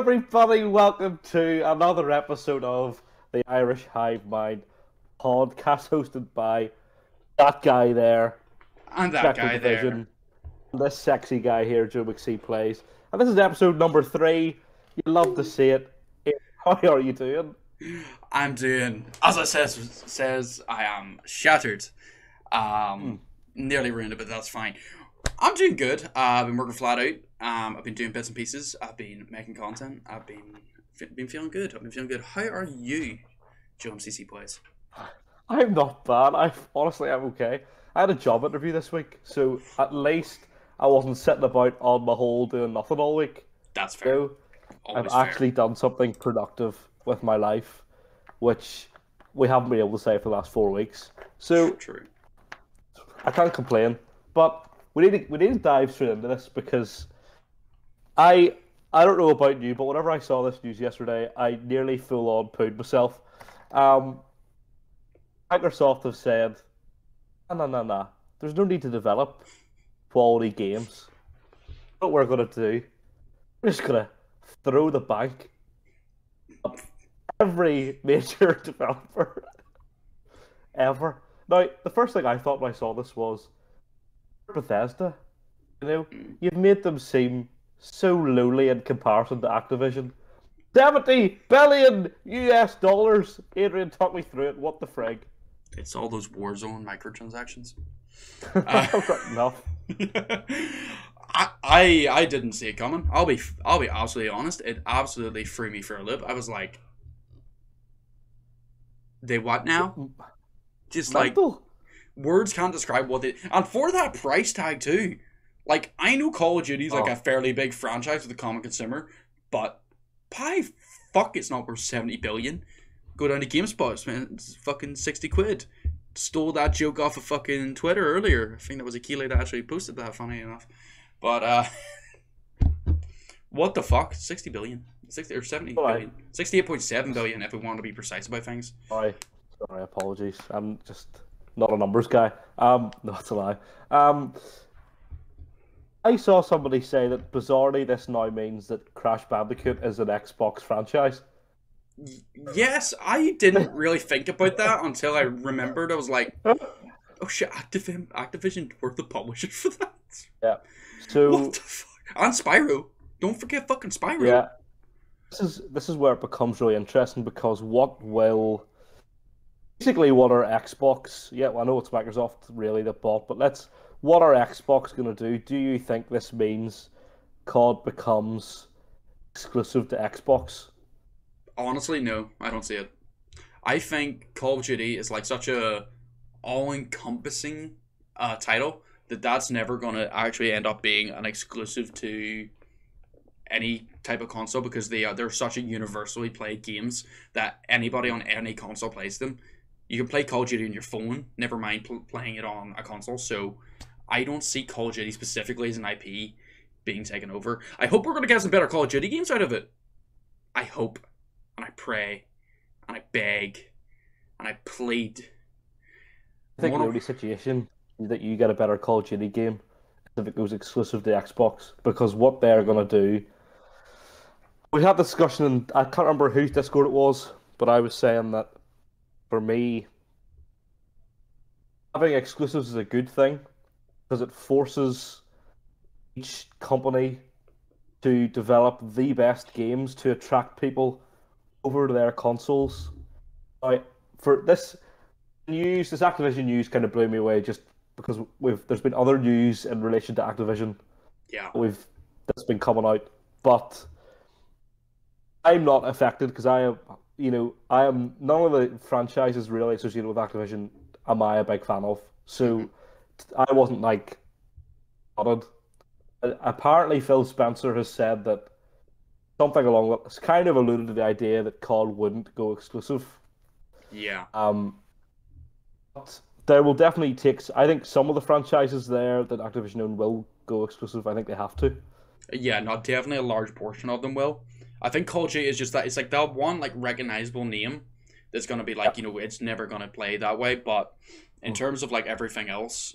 everybody, welcome to another episode of the Irish Hive Mind podcast hosted by that guy there, And that guy Division, and this sexy guy here, Joemccplays. And this is episode number 3. You love to see it. How are you doing? I'm doing, as I says, I am shattered. Nearly ruined it, but that's fine. I'm doing good. I've been working flat out. I've been doing bits and pieces. I've been making content. I've been feeling good. I've been feeling good. How are you, Joemccplays? I'm not bad. I'm okay. I had a job interview this week, so at least I wasn't sitting about on my hole doing nothing all week. That's fair. So I've actually done something productive with my life, which we haven't been able to say for the last 4 weeks. So True. I can't complain, but we need to dive straight into this because I don't know about you, but whenever I saw this news yesterday, I nearly full on pooed myself. Microsoft have said, nah. There's no need to develop quality games. What we're gonna do, we're just gonna throw the bank at every major developer ever. Now, the first thing I thought when I saw this was Bethesda. You know, you've made them seem so lowly in comparison to Activision. $70 billion US. Adrian, talk me through it. What the frig? It's all those Warzone microtransactions. Enough. I didn't see it coming. I'll be absolutely honest. It absolutely threw me for a loop. I was like, they what now? Just Mental. like words can't describe what they, and for that price tag too. Like, I know Call of Duty's like a fairly big franchise with the common consumer, but pie fuck, it's not worth 70 billion. Go down to GameSpot, spend fucking 60 quid. Stole that joke off of fucking Twitter earlier. I think that was Akile that actually posted that, funny enough. But what the fuck? 60 billion. 60 or 70 billion. 68.7 billion if we want to be precise about things. Sorry, apologies. I'm just not a numbers guy. No, that's a lie. I saw somebody say that bizarrely this now means that Crash Bandicoot is an Xbox franchise. Yes, I didn't really think about that until I remembered. I was like, oh shit, Activision were the publishers for that. Yeah. So what the fuck? And Spyro. Don't forget fucking Spyro. Yeah. This is where it becomes really interesting because what are Xbox? Yeah, well, I know it's Microsoft really that bought, but what are Xbox going to do? Do you think this means COD becomes exclusive to Xbox? Honestly, no, I don't see it. I think Call of Duty is like such a all-encompassing title that's never going to actually end up being an exclusive to any type of console because they're such a universally played games that anybody on any console plays them. You can play Call of Duty on your phone, never mind playing it on a console. So I don't see Call of Duty specifically as an IP being taken over. I hope we're going to get some better Call of Duty games out of it. I hope. And I pray, and I beg, and I plead. I think the only situation that you get a better Call of Duty game is if it goes exclusive to Xbox, because what they're going to do... We had a discussion, and I can't remember whose Discord it was, but I was saying that, for me, having exclusives is a good thing, because it forces each company to develop the best games to attract people over to their consoles. For this news, this Activision news kind of blew me away just because there's been other news in relation to Activision. Yeah. That's been coming out, but I'm not affected because I am none of the franchises really associated with Activision am I a big fan of. So I wasn't like bothered. Apparently Phil Spencer has said that something along that it's kind of alluded to the idea that COD wouldn't go exclusive. Yeah. But there will definitely I think some of the franchises there that Activision own will go exclusive. I think they have to. Yeah, not definitely a large portion of them will. I think Call of Duty is just that it's like that one like recognizable name that's gonna be like, it's never gonna play that way. But in terms of like everything else,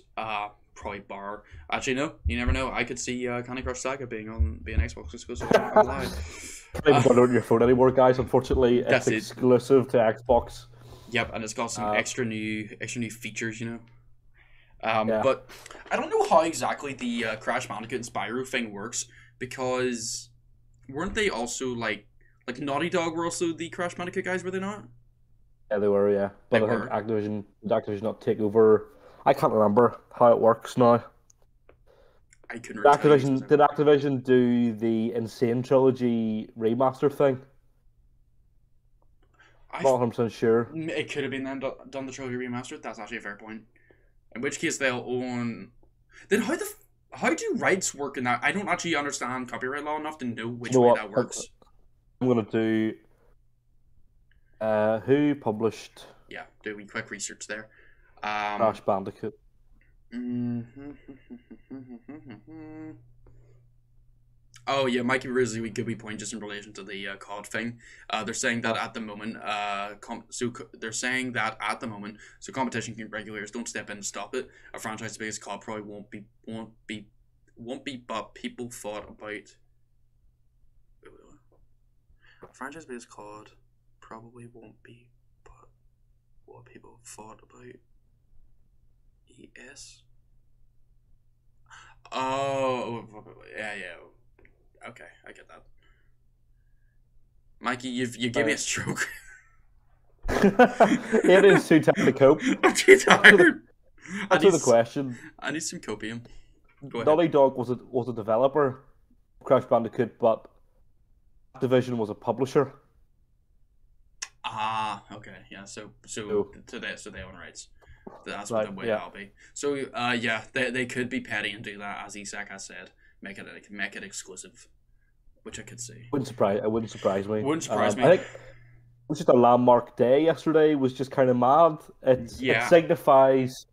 probably bar. Actually, no, you never know. I could see Candy Crush Saga being Xbox exclusive. I'm lying. Can't even download it on your phone anymore, guys. Unfortunately, it's That's it. exclusive to Xbox. Yep, and it's got some Uh, extra new features, yeah, But I don't know how exactly the Crash Bandicoot and Spyro thing works because weren't they also like Naughty Dog were also the Crash Bandicoot guys, were they not? yeah, they were. Yeah, They but I think were. Activision not take over. I can't remember how it works now. I couldn't really tell you Did specifically. Activision do the Insane Trilogy remaster thing? I Not 100% sure. It could have been them done the trilogy remastered. That's actually a fair point. In which case they'll own. Then how do rights work in that? I don't actually understand copyright law enough to know You which know way what? that works. I'm gonna do. Who published Yeah, do we quick research there. Um. Crash Bandicoot? Oh yeah, Mikey raises a good wee point just in relation to the COD thing. They're saying that Uh, at the moment, they're saying that at the moment, so competition regulators don't step in and stop it. A franchise based COD probably won't be, but people thought about. A franchise based COD probably won't be, but what people thought about ES. Oh, yeah. Okay, I get that. Mikey, you give me a right. stroke. It is too tired to cope. I'm too tired. I Answer need the question. I need some copium. Go ahead. Naughty Dog was a developer of Crash Bandicoot, but Activision was a publisher. Ah, okay, yeah. So So, so they own rights. That's what right, the way yeah, that'll be. So yeah, they could be petty and do that, as Isak has said, make it exclusive, which I could see. it wouldn't surprise me. Wouldn't surprise I me. think it was just a landmark day yesterday. Was just kind of mad. It Yeah. signifies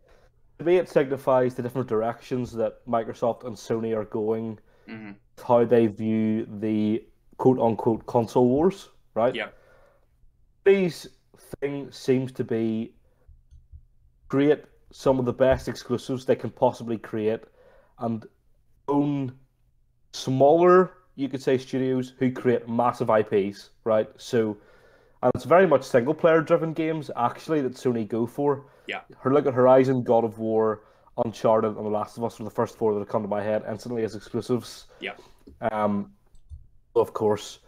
to me. It signifies the different directions that Microsoft and Sony are going, Mm-hmm. how they view the quote unquote console wars. Right. Yeah. These thing seems to be create some of the best exclusives they can possibly create, and own smaller, you could say, studios who create massive IPs, right? So, and it's very much single player driven games actually that Sony go for. Yeah. Look at Horizon, God of War, Uncharted, and The Last of Us are the first four that have come to my head instantly as exclusives. Yeah. Um, of course,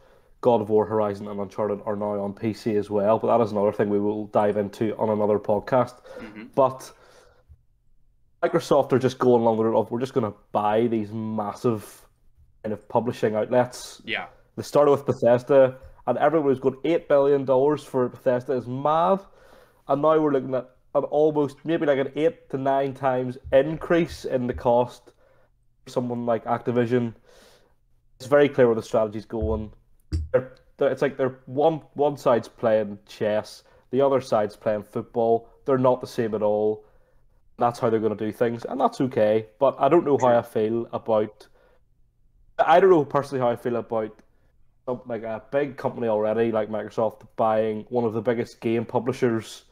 God of War, Horizon, and Uncharted are now on PC as well, but that is another thing we will dive into on another podcast. Mm-hmm. But Microsoft are just going along with it of we're just going to buy these massive kind of publishing outlets. Yeah. They started with Bethesda, and everyone was going $8 billion for Bethesda is mad, and now we're looking at an almost maybe like an 8 to 9 times increase in the cost for someone like Activision. It's very clear where the strategy's going. It's like they're one side's playing chess, the other side's playing football. They're not the same at all. That's how they're going to do things, and that's okay. But I don't know how True. I feel about. I don't know personally how I feel about like a big company already, like Microsoft, buying one of the biggest game publishers,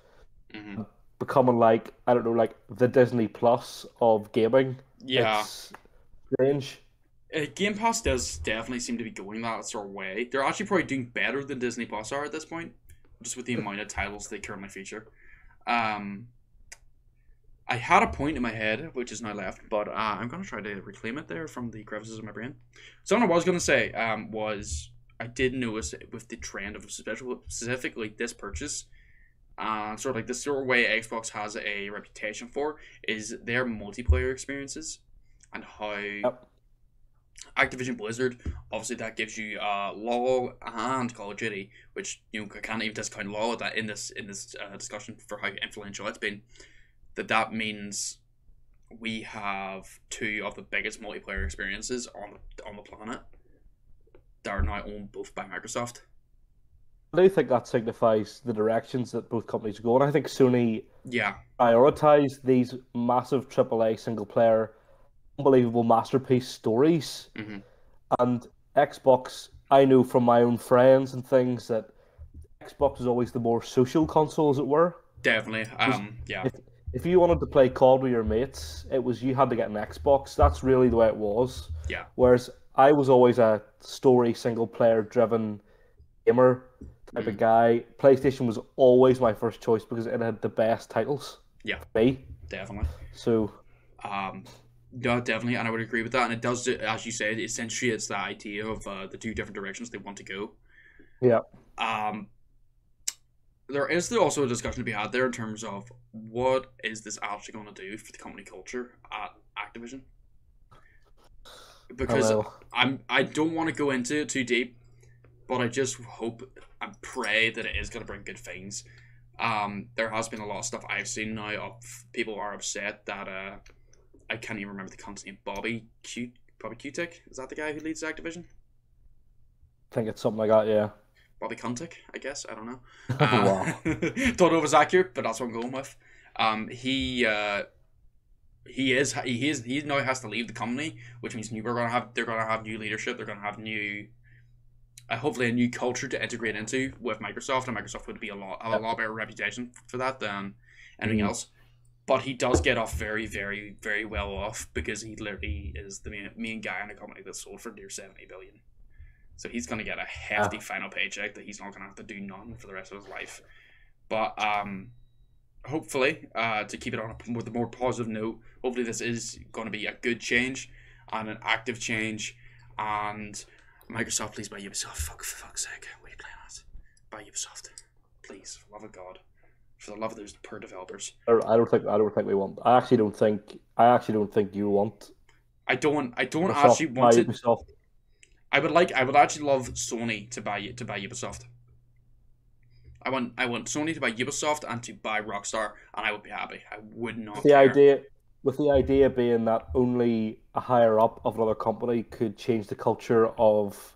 Mm-hmm. becoming like I don't know, like the Disney Plus of gaming. Yeah. It's strange. Game Pass does definitely seem to be going that sort of way. They're actually probably doing better than Disney Plus are at this point, just with the amount of titles they currently feature. Um, I had a point in my head, which is now left, but I'm going to try to reclaim it there from the crevices of my brain. Something I was going to say was I did notice with the trend of specifically this purchase, sort of like the sort of way Xbox has a reputation for is their multiplayer experiences and how Yep. Activision Blizzard, obviously that gives you LoL and Call of Duty, which I can't even discount LoL that in this discussion for how influential it's been. That means we have two of the biggest multiplayer experiences on the planet that are now owned both by Microsoft. I do think that signifies the directions that both companies are going. I think Sony Yeah. prioritize these massive AAA single player, unbelievable masterpiece stories. Mm-hmm. And Xbox, I know from my own friends and things that Xbox is always the more social console, as it were. Definitely. Was Yeah. if if you wanted to play COD with your mates, it was you had to get an Xbox. That's really the way it was. Yeah. Whereas I was always a story single player driven gamer type of guy. PlayStation was always my first choice because it had the best titles. Yeah, for me. definitely. So Yeah, definitely, and I would agree with that. And it does, as you said, essentially it's the idea of the two different directions they want to go. yeah, Um, there is also a discussion to be had there in terms of what is this actually going to do for the company culture at Activision? Because know. I don't want to go into it too deep, but I just hope and pray that it is going to bring good things. There has been a lot of stuff I've seen now of people are upset that I can't even remember the cunt's name. Bobby Kotick, is that the guy who leads Activision? I think it's something like that. Yeah. Bobby Kotick, I guess. I don't know. Wow. Don't know if it's accurate, but that's what I'm going with. He now has to leave the company, which means they're gonna have new leadership. They're gonna have new, hopefully a new culture to integrate into with Microsoft, and Microsoft would be a lot better reputation for that than anything else. But he does get off very, very, very well off because he literally is the main guy in a company that's sold for near 70 billion. So he's going to get a hefty final paycheck that he's not going to have to do none for the rest of his life. But hopefully, to keep it on with a more positive note, hopefully this is going to be a good change and an active change. And Microsoft, please buy Ubisoft. For fuck's sake, what are you playing at? Buy Ubisoft, please, for the love of God. For the love of those poor developers. I don't think we want. I actually don't think you want. I don't Microsoft actually want it. Ubisoft. I would actually love Sony to buy Ubisoft. I want Sony to buy Ubisoft and to buy Rockstar, and I would be happy. I would not care. With the idea being that only a higher up of another company could change the culture of,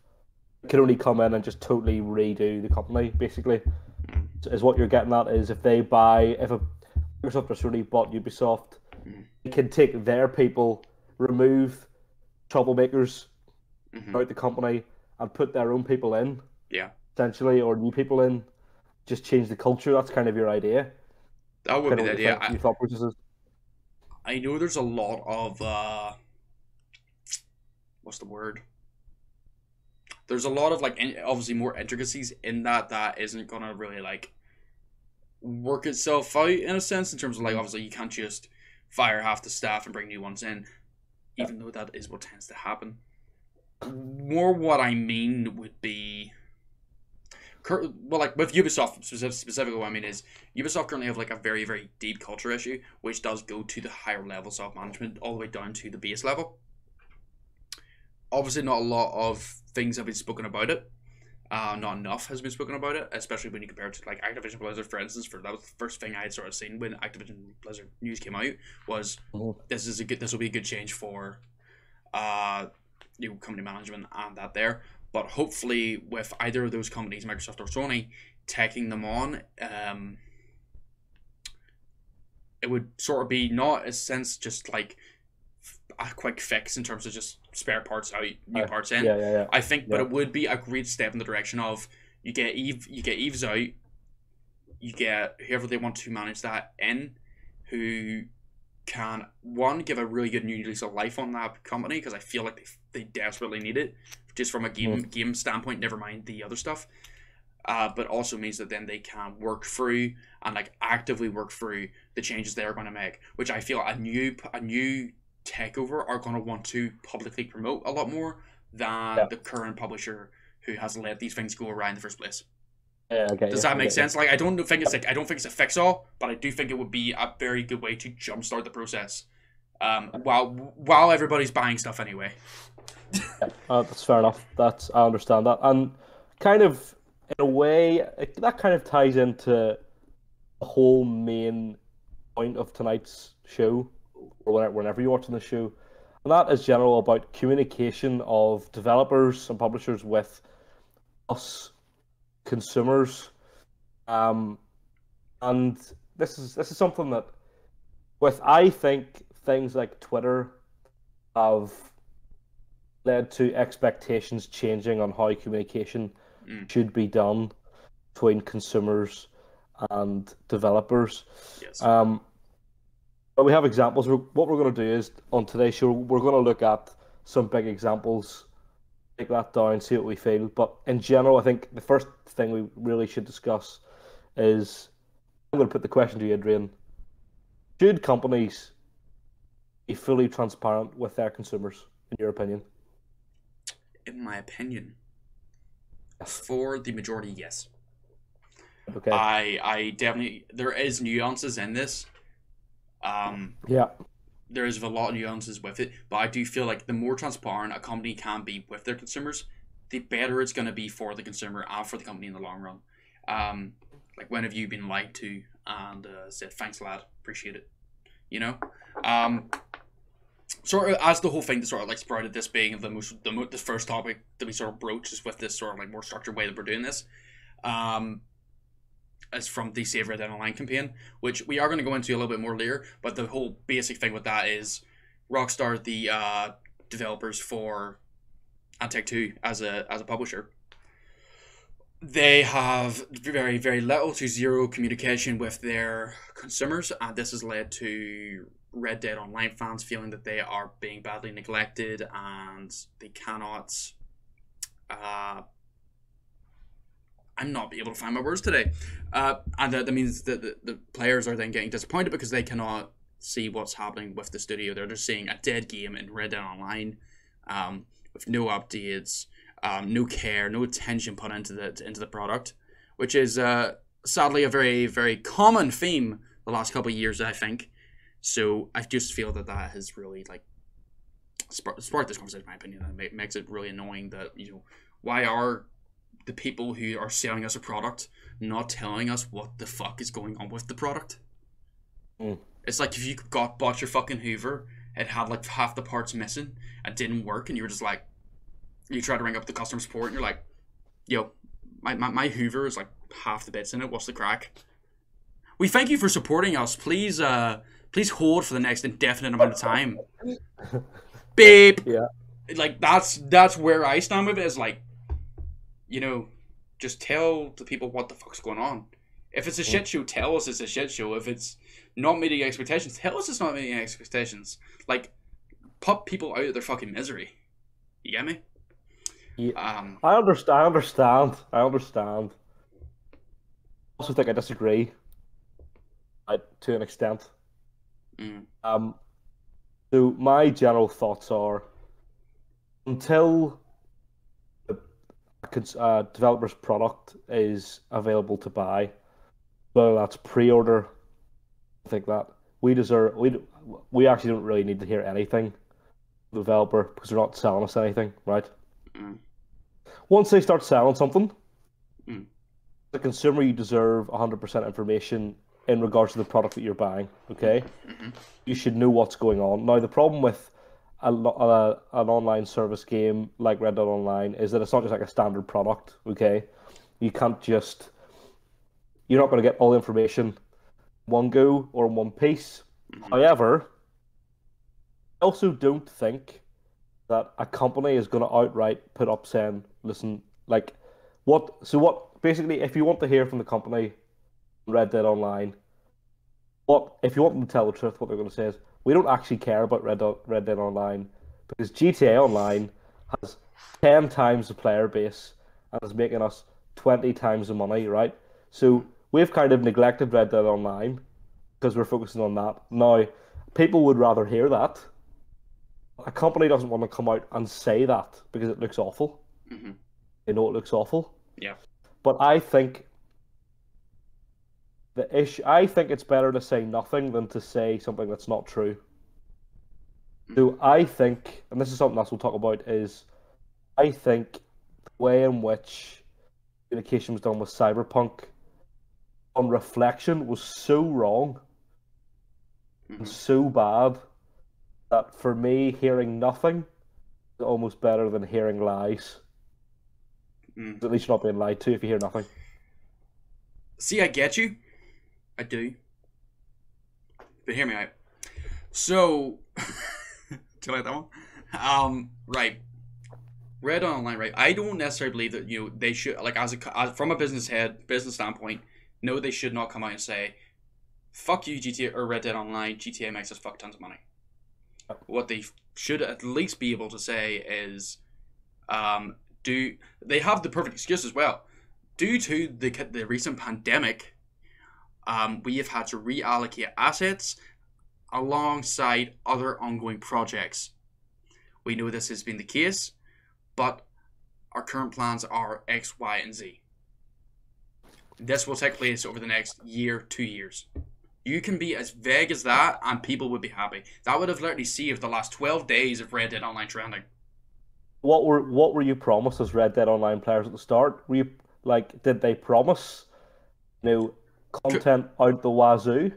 could only come in and just totally redo the company, basically. Is what you're getting at is if a Microsoft or Sony bought Ubisoft, they can take their people, remove troublemakers out the company, and put their own people in, essentially, or new people in, just change the culture. That's kind of your idea. That would be the idea. Your thought processes. I know there's a lot of what's the word? There's a lot of obviously more intricacies in that isn't gonna really work itself out in a sense in terms of obviously you can't just fire half the staff and bring new ones in, even though that is what tends to happen. More what I mean would be, with Ubisoft specifically, what I mean is Ubisoft currently have a very, very deep culture issue, which does go to the higher levels of management all the way down to the base level. Obviously, not a lot of things have been spoken about it. Not enough has been spoken about it, especially when you compare it to Activision Blizzard, for instance. That was the first thing I had sort of seen when Activision Blizzard news came out was this will be a good change for new company management and that there. But hopefully, with either of those companies, Microsoft or Sony, taking them on, it would sort of be not a sense just a quick fix in terms of just spare parts out, new parts in. Yeah. I think, but it would be a great step in the direction of you get Eves out, you get whoever they want to manage that in, who can give a really good new lease of life on that company, because I feel like they desperately need it, just from a game standpoint. Never mind the other stuff. But also means that then they can work through and actively work through the changes they're going to make, which I feel a new takeover are going to want to publicly promote a lot more than the current publisher who has let these things go around in the first place. Does that make sense? I don't think it's a fix all, but I do think it would be a very good way to jumpstart the process. While everybody's buying stuff anyway. That's fair enough. I understand that, and kind of in a way that kind of ties into the whole main point of tonight's show, or whenever you're watching the show, and that is general about communication of developers and publishers with us consumers, and this is something that, I think things like Twitter have led to expectations changing on how communication should be done between consumers and developers. Yes. But we have examples. What we're going to do is, on today's show, we're going to look at some big examples take that down, see what we feel. But in general, I think the first thing we really should discuss is I'm going to put the question to you, Adrian. Should companies be fully transparent with their consumers, in your opinion? In my opinion, Yes. for the majority, yes. Okay. I definitely, there is nuances in this. Yeah. There is a lot of nuances with it, but I do feel like the more transparent a company can be with their consumers, the better it's going to be for the consumer and for the company in the long run. Like, when have you been lied to and said, thanks, lad, appreciate it? You know? Sort of as the whole thing that sort of like sprouted this being the first topic that we sort of broached is with this sort of like more structured way that we're doing this. Is from the SaveRedDeadOnline campaign, which we are going to go into a little bit more later, but the whole basic thing with that is Rockstar, the developers for Take-Two as a publisher, they have very, very little to zero communication with their consumers, and this has led to Red Dead Online fans feeling that they are being badly neglected and they cannot I'm not able to find my words today. And that means that the players are then getting disappointed because they cannot see what's happening with the studio. They're just seeing a dead game in Red Dead Online, with no updates, no care, no attention put into the product, which is sadly a very, very common theme the last couple of years, I think. So I just feel that has really like sparked this conversation, in my opinion, and it makes it really annoying that, you know, why are the people who are selling us a product not telling us what the fuck is going on with the product? It's like if you bought your fucking Hoover, it had like half the parts missing and didn't work, and you were just like, you try to ring up the customer support and you're like, yo, my Hoover is like half the bits in it, what's the crack? We thank you for supporting us. Please hold for the next indefinite amount of time. Beep. Yeah. Like that's where I stand with it, is like, you know, just tell the people what the fuck's going on. If it's a shit show, tell us it's a shit show. If it's not meeting expectations, tell us it's not meeting expectations. Like, put people out of their fucking misery. You get me? Yeah. I understand. I also think I disagree, to an extent. So my general thoughts are, until a developer's product is available to buy, whether that's pre-order, I think that we actually don't really need to hear anything from the developer because they're not selling us anything, right? Once they start selling something, the consumer, you deserve 100% information in regards to the product that you're buying. Okay, you should know what's going on. Now, the problem with an online service game like Red Dead Online is that it's not just like a standard product. Okay, you're not going to get all the information in one go or in one piece. However, I also don't think that a company is going to outright put up saying, listen, like, basically, if you want to hear from the company, Red Dead Online, if you want them to tell the truth, what they're going to say is, we don't actually care about Red Dead Online because GTA Online has 10 times the player base and is making us 20 times the money, right? So we've kind of neglected Red Dead Online because we're focusing on that. Now, people would rather hear that. A company doesn't want to come out and say that because it looks awful. They know it looks awful. Yeah. But I think it's better to say nothing than to say something that's not true. So I think, and this is something else we'll talk about, is I think the way in which communication was done with Cyberpunk, on reflection, was so wrong and so bad that for me, hearing nothing is almost better than hearing lies. At least you're not being lied to if you hear nothing. See, I get you. I do. But hear me out. So, do you like that one? Right. Red Online, right? I don't necessarily believe that, you know, they should, like, from a business standpoint, no, they should not come out and say, fuck you, GTA or Red Dead Online, GTA makes us fuck tons of money. What they should at least be able to say is, They have the perfect excuse as well. Due to the recent pandemic, we have had to reallocate assets alongside other ongoing projects. We know this has been the case, but our current plans are X, Y, and Z. This will take place over the next year, 2 years. You can be as vague as that, and people would be happy. That would have literally saved the last 12 days of Red Dead Online trending. What were you promised as Red Dead Online players at the start? Were you like, did they promise, content out the wazoo,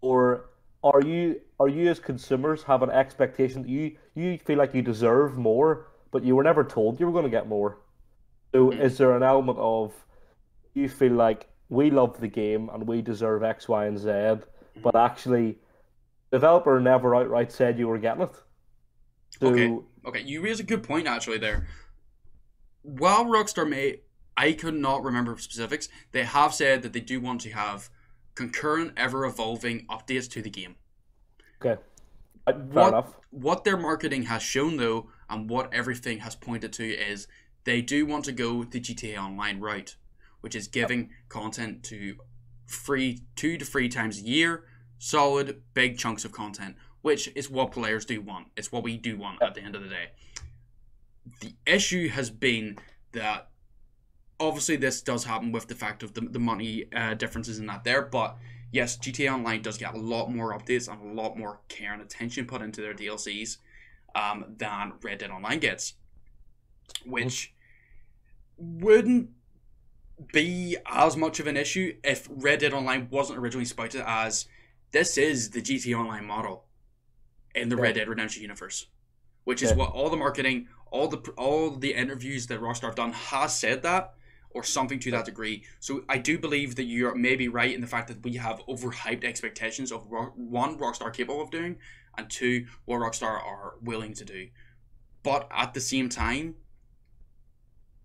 or are you as consumers have an expectation that you feel like you deserve more, but you were never told you were going to get more? So is there an element of you feel like we love the game and we deserve X, Y, and Z, but actually, the developer never outright said you were getting it? So, Okay, you raise a good point actually there. While Rockstar may, I could not remember specifics, they have said that they do want to have concurrent, ever-evolving updates to the game. okay, fair enough. What their marketing has shown though, and what everything has pointed to, is they do want to go the GTA Online route, which is giving content to 2 to 3 times a year, solid, big chunks of content, which is what players do want. It's what we do want at the end of the day. The issue has been that obviously this does happen with the fact of the money differences in that there, but yes, GTA Online does get a lot more updates and a lot more care and attention put into their DLCs than Red Dead Online gets, which wouldn't be as much of an issue if Red Dead Online wasn't originally spouted as this is the GTA Online model in the Red Dead Redemption universe, which is what all the marketing, all the interviews that Rockstar have done has said that, or something to that degree. So I do believe that you're maybe right in the fact that we have overhyped expectations of one, Rockstar capable of doing, and two, what Rockstar are willing to do. But at the same time,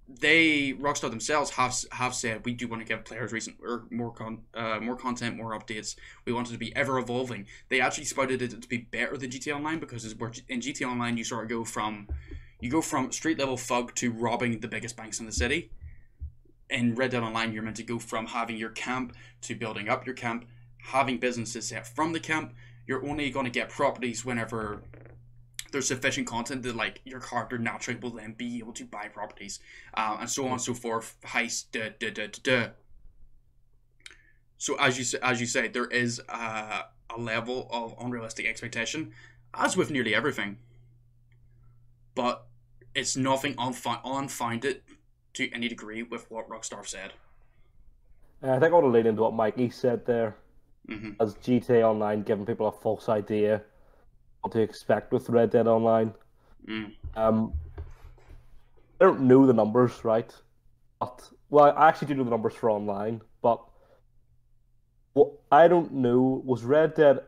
Rockstar themselves have said we do want to give players more content, more updates. We want it to be ever evolving. They actually spouted it to be better than GTA Online, because in GTA Online you sort of go from street level thug to robbing the biggest banks in the city. In Red Dead Online, you're meant to go from having your camp to building up your camp, having businesses set from the camp. You're only going to get properties whenever there's sufficient content that like your character naturally will then be able to buy properties, and so on and so forth. Heist, So as you say, there is a level of unrealistic expectation, as with nearly everything. But it's nothing unfounded to any degree with what Rockstar said. I think I want to lean into what Mikey said there, as GTA Online giving people a false idea what to expect with Red Dead Online. I don't know the numbers, right? But, well, I actually do know the numbers for online, but what I don't know, was Red Dead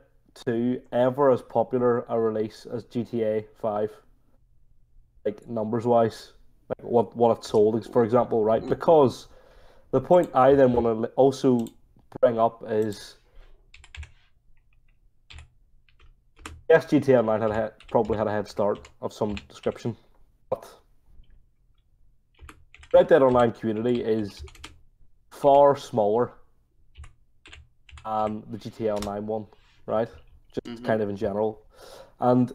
2 ever as popular a release as GTA 5? Like, numbers-wise? Like, what it sold, for example, right? Because the point I then want to also bring up is, yes, GTA Online probably had a head start of some description, but Red Dead Online community is far smaller than the GTA Online one, right? Just kind of in general. And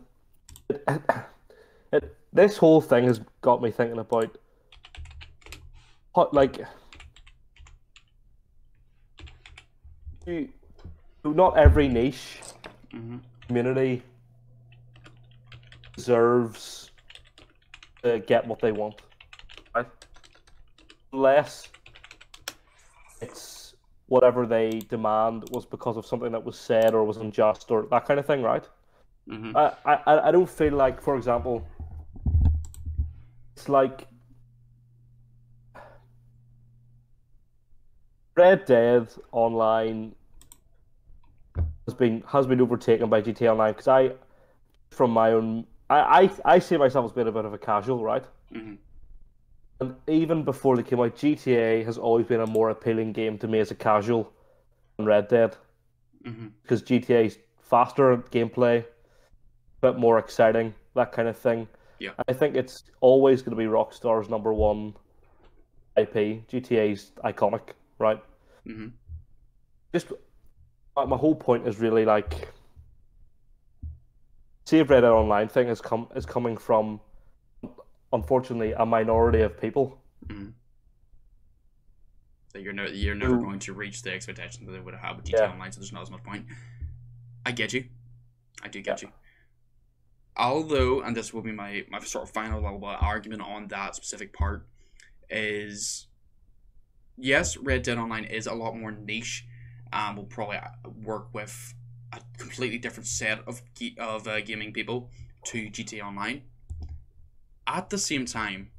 this whole thing has got me thinking about not every niche community deserves to get what they want, right? Unless it's whatever they demand was because of something that was said or was unjust or that kind of thing, right? I don't feel like, for example, it's like Red Dead Online has been overtaken by GTA Online, because from my own, I see myself as being a bit of a casual, right? And even before they came out, GTA has always been a more appealing game to me as a casual than Red Dead, because GTA is faster gameplay, a bit more exciting, that kind of thing. Yeah. I think it's always going to be Rockstar's number one IP. GTA's iconic, right? Mm-hmm. Just my whole point is really like SaveRedDeadOnline thing is coming from, unfortunately, a minority of people. Mm-hmm. That you're never Who, going to reach the expectations that they would have had with GTA yeah, Online, so there's not as much point. I get you. I do get yeah, you. Although, and this will be my sort of final little argument on that specific part, is yes, Red Dead Online is a lot more niche, and will probably work with a completely different set of gaming people to GTA Online. At the same time,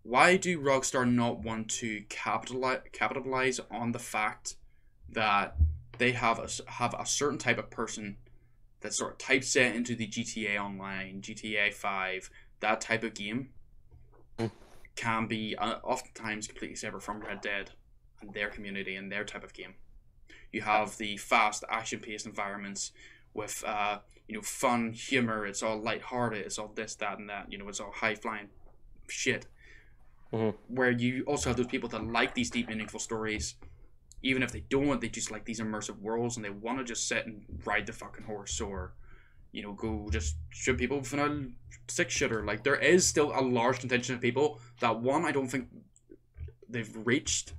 why do Rockstar not want to capitalize on the fact that they have a certain type of person that sort of typeset into the GTA Online, GTA 5, that type of game can be oftentimes completely separate from Red Dead and their community and their type of game. You have the fast, action-paced environments with fun humor. It's all lighthearted. It's all this, that, and that. It's all high-flying shit. mm-hmm. Where you also have those people that like these deep, meaningful stories. Even if they don't, they just like these immersive worlds and they want to just sit and ride the fucking horse or, go just shoot people with an six shooter. Like, there is still a large contingent of people that, one, I don't think they've reached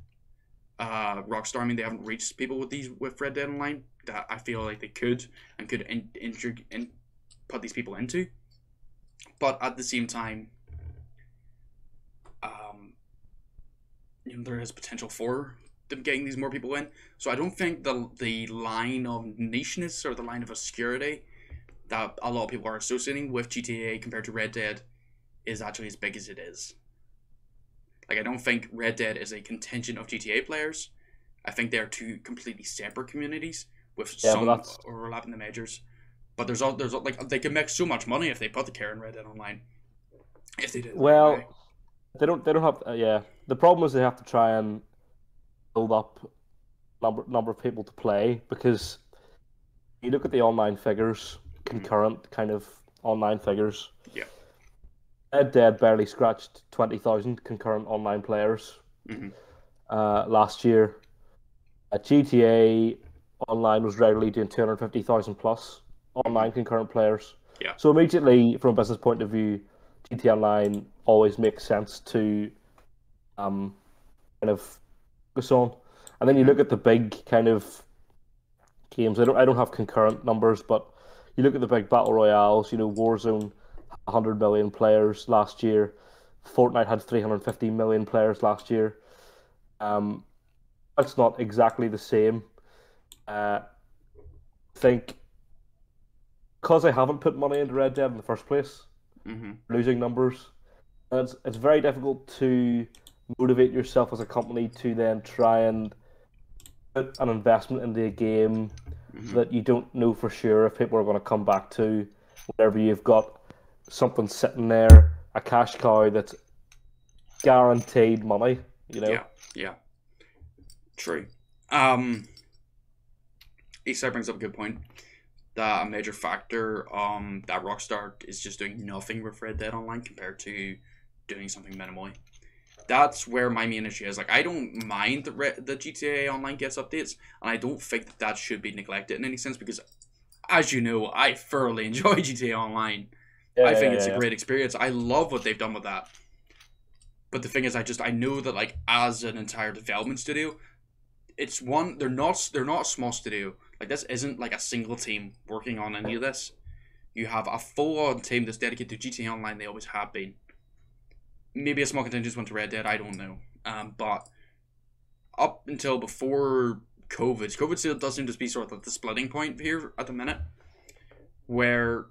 Rockstar. I mean, they haven't reached people with Red Dead Online that I feel like they could put these people into. But at the same time, there is potential for them getting these more people in. So I don't think the line of nicheness or the line of obscurity that a lot of people are associating with GTA compared to Red Dead is actually as big as it is. Like, I don't think Red Dead is a contingent of GTA players. I think they are two completely separate communities with some overlap in the majors. But there's like, they can make so much money if they put the care in Red Dead Online. If they did it the right way. They don't have yeah. The problem is they have to try and build up number of people to play, because you look at the online figures, concurrent kind of online figures. Yeah. Red Dead barely scratched 20,000 concurrent online players last year. GTA Online was regularly doing 250,000 plus online concurrent players. Yeah. So immediately, from a business point of view, GTA Online always makes sense to kind of focus on. And then you look at the big kind of games. I don't have concurrent numbers, but you look at the big battle royales. Warzone, 100 million players last year. Fortnite had 350 million players last year. That's not exactly the same. I think because I haven't put money into Red Dead in the first place, losing numbers, and it's very difficult to motivate yourself as a company to then try and put an investment into a game that you don't know for sure if people are going to come back to, whenever you've got something sitting there, a cash cow that's guaranteed money, Yeah. True. Eastside brings up a good point. That a major factor that Rockstar is just doing nothing with Red Dead Online compared to doing something minimally. That's where my main issue is. Like, I don't mind that the GTA Online gets updates, and I don't think that should be neglected in any sense, because, as you know, I thoroughly enjoy GTA Online. I think it's a great experience. I love what they've done with that. But the thing is, I know that, like, as an entire development studio, they're not a small studio. Like, this isn't like a single team working on any of this. You have a full-on team that's dedicated to GTA Online. They always have been. Maybe a small contingent went to Red Dead, I don't know. But up until before COVID still does seem to be sort of the splitting point here at the minute, where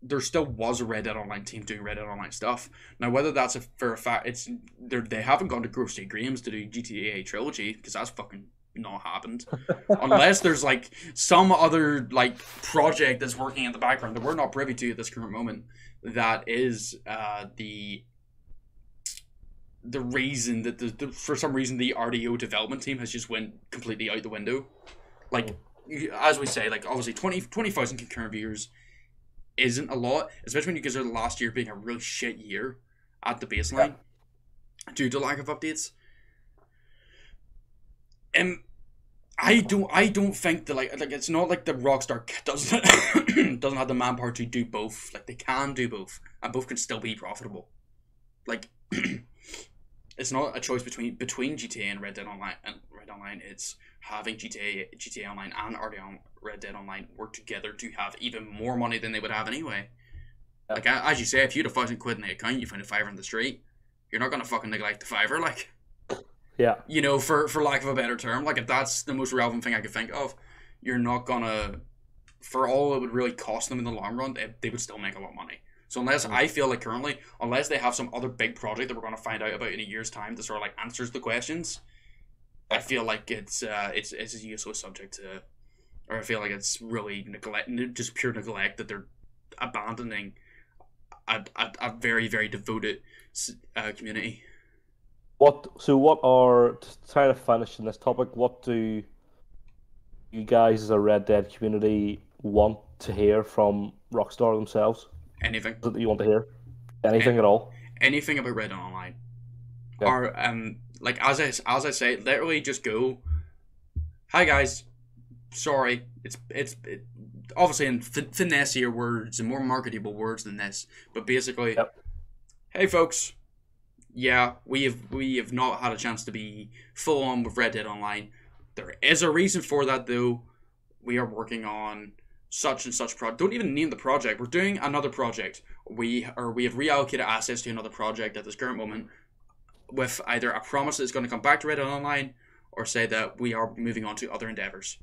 there still was a Red Dead Online team doing Red Dead Online stuff. Now, whether that's for a fact, they haven't gone to Grove State Games to do GTA Trilogy, because that's fucking not happened. Unless there's like some other like project that's working in the background that we're not privy to at this current moment, that is the reason that for some reason the RDO development team has just went completely out the window. Like, as we say, like, obviously 20,000 concurrent viewers isn't a lot, especially when you consider last year being a really shit year at the baseline due to lack of updates. I don't think that like it's not like the Rockstar doesn't doesn't have the manpower to do both. Like they can do both, and both can still be profitable. Like it's not a choice between GTA and Red Dead Online and Red Online. It's having GTA Online and Red Dead Online work together to have even more money than they would have anyway. Like as you say, if you had £1,000 in the account, you find a fiver in the street, you're not gonna fucking neglect the fiver, like. Yeah. You know, for lack of a better term, like if that's the most relevant thing I could think of, you're not gonna, for all it would really cost them in the long run, they would still make a lot of money. So unless I feel like currently, unless they have some other big project that we're gonna find out about in a year's time that sort of like answers the questions, I feel like it's a useless subject to, or I feel like it's really just pure neglect that they're abandoning a very, very devoted community. What are, to try to finish in this topic, what do you guys as a Red Dead community want to hear from Rockstar themselves? Anything. What that you want to hear? Anything at all? Anything about Red Dead Online. Okay. Or like as I say, literally just go, hi guys, sorry, it's obviously in finessier words and more marketable words than this, but basically, hey folks, yeah, we have not had a chance to be full on with Red Dead Online. There is a reason for that though. We are working on such and such project. Don't even name the project. We're doing another project. We have reallocated assets to another project at this current moment, with either a promise that it's going to come back to Red Dead Online, or say that we are moving on to other endeavors.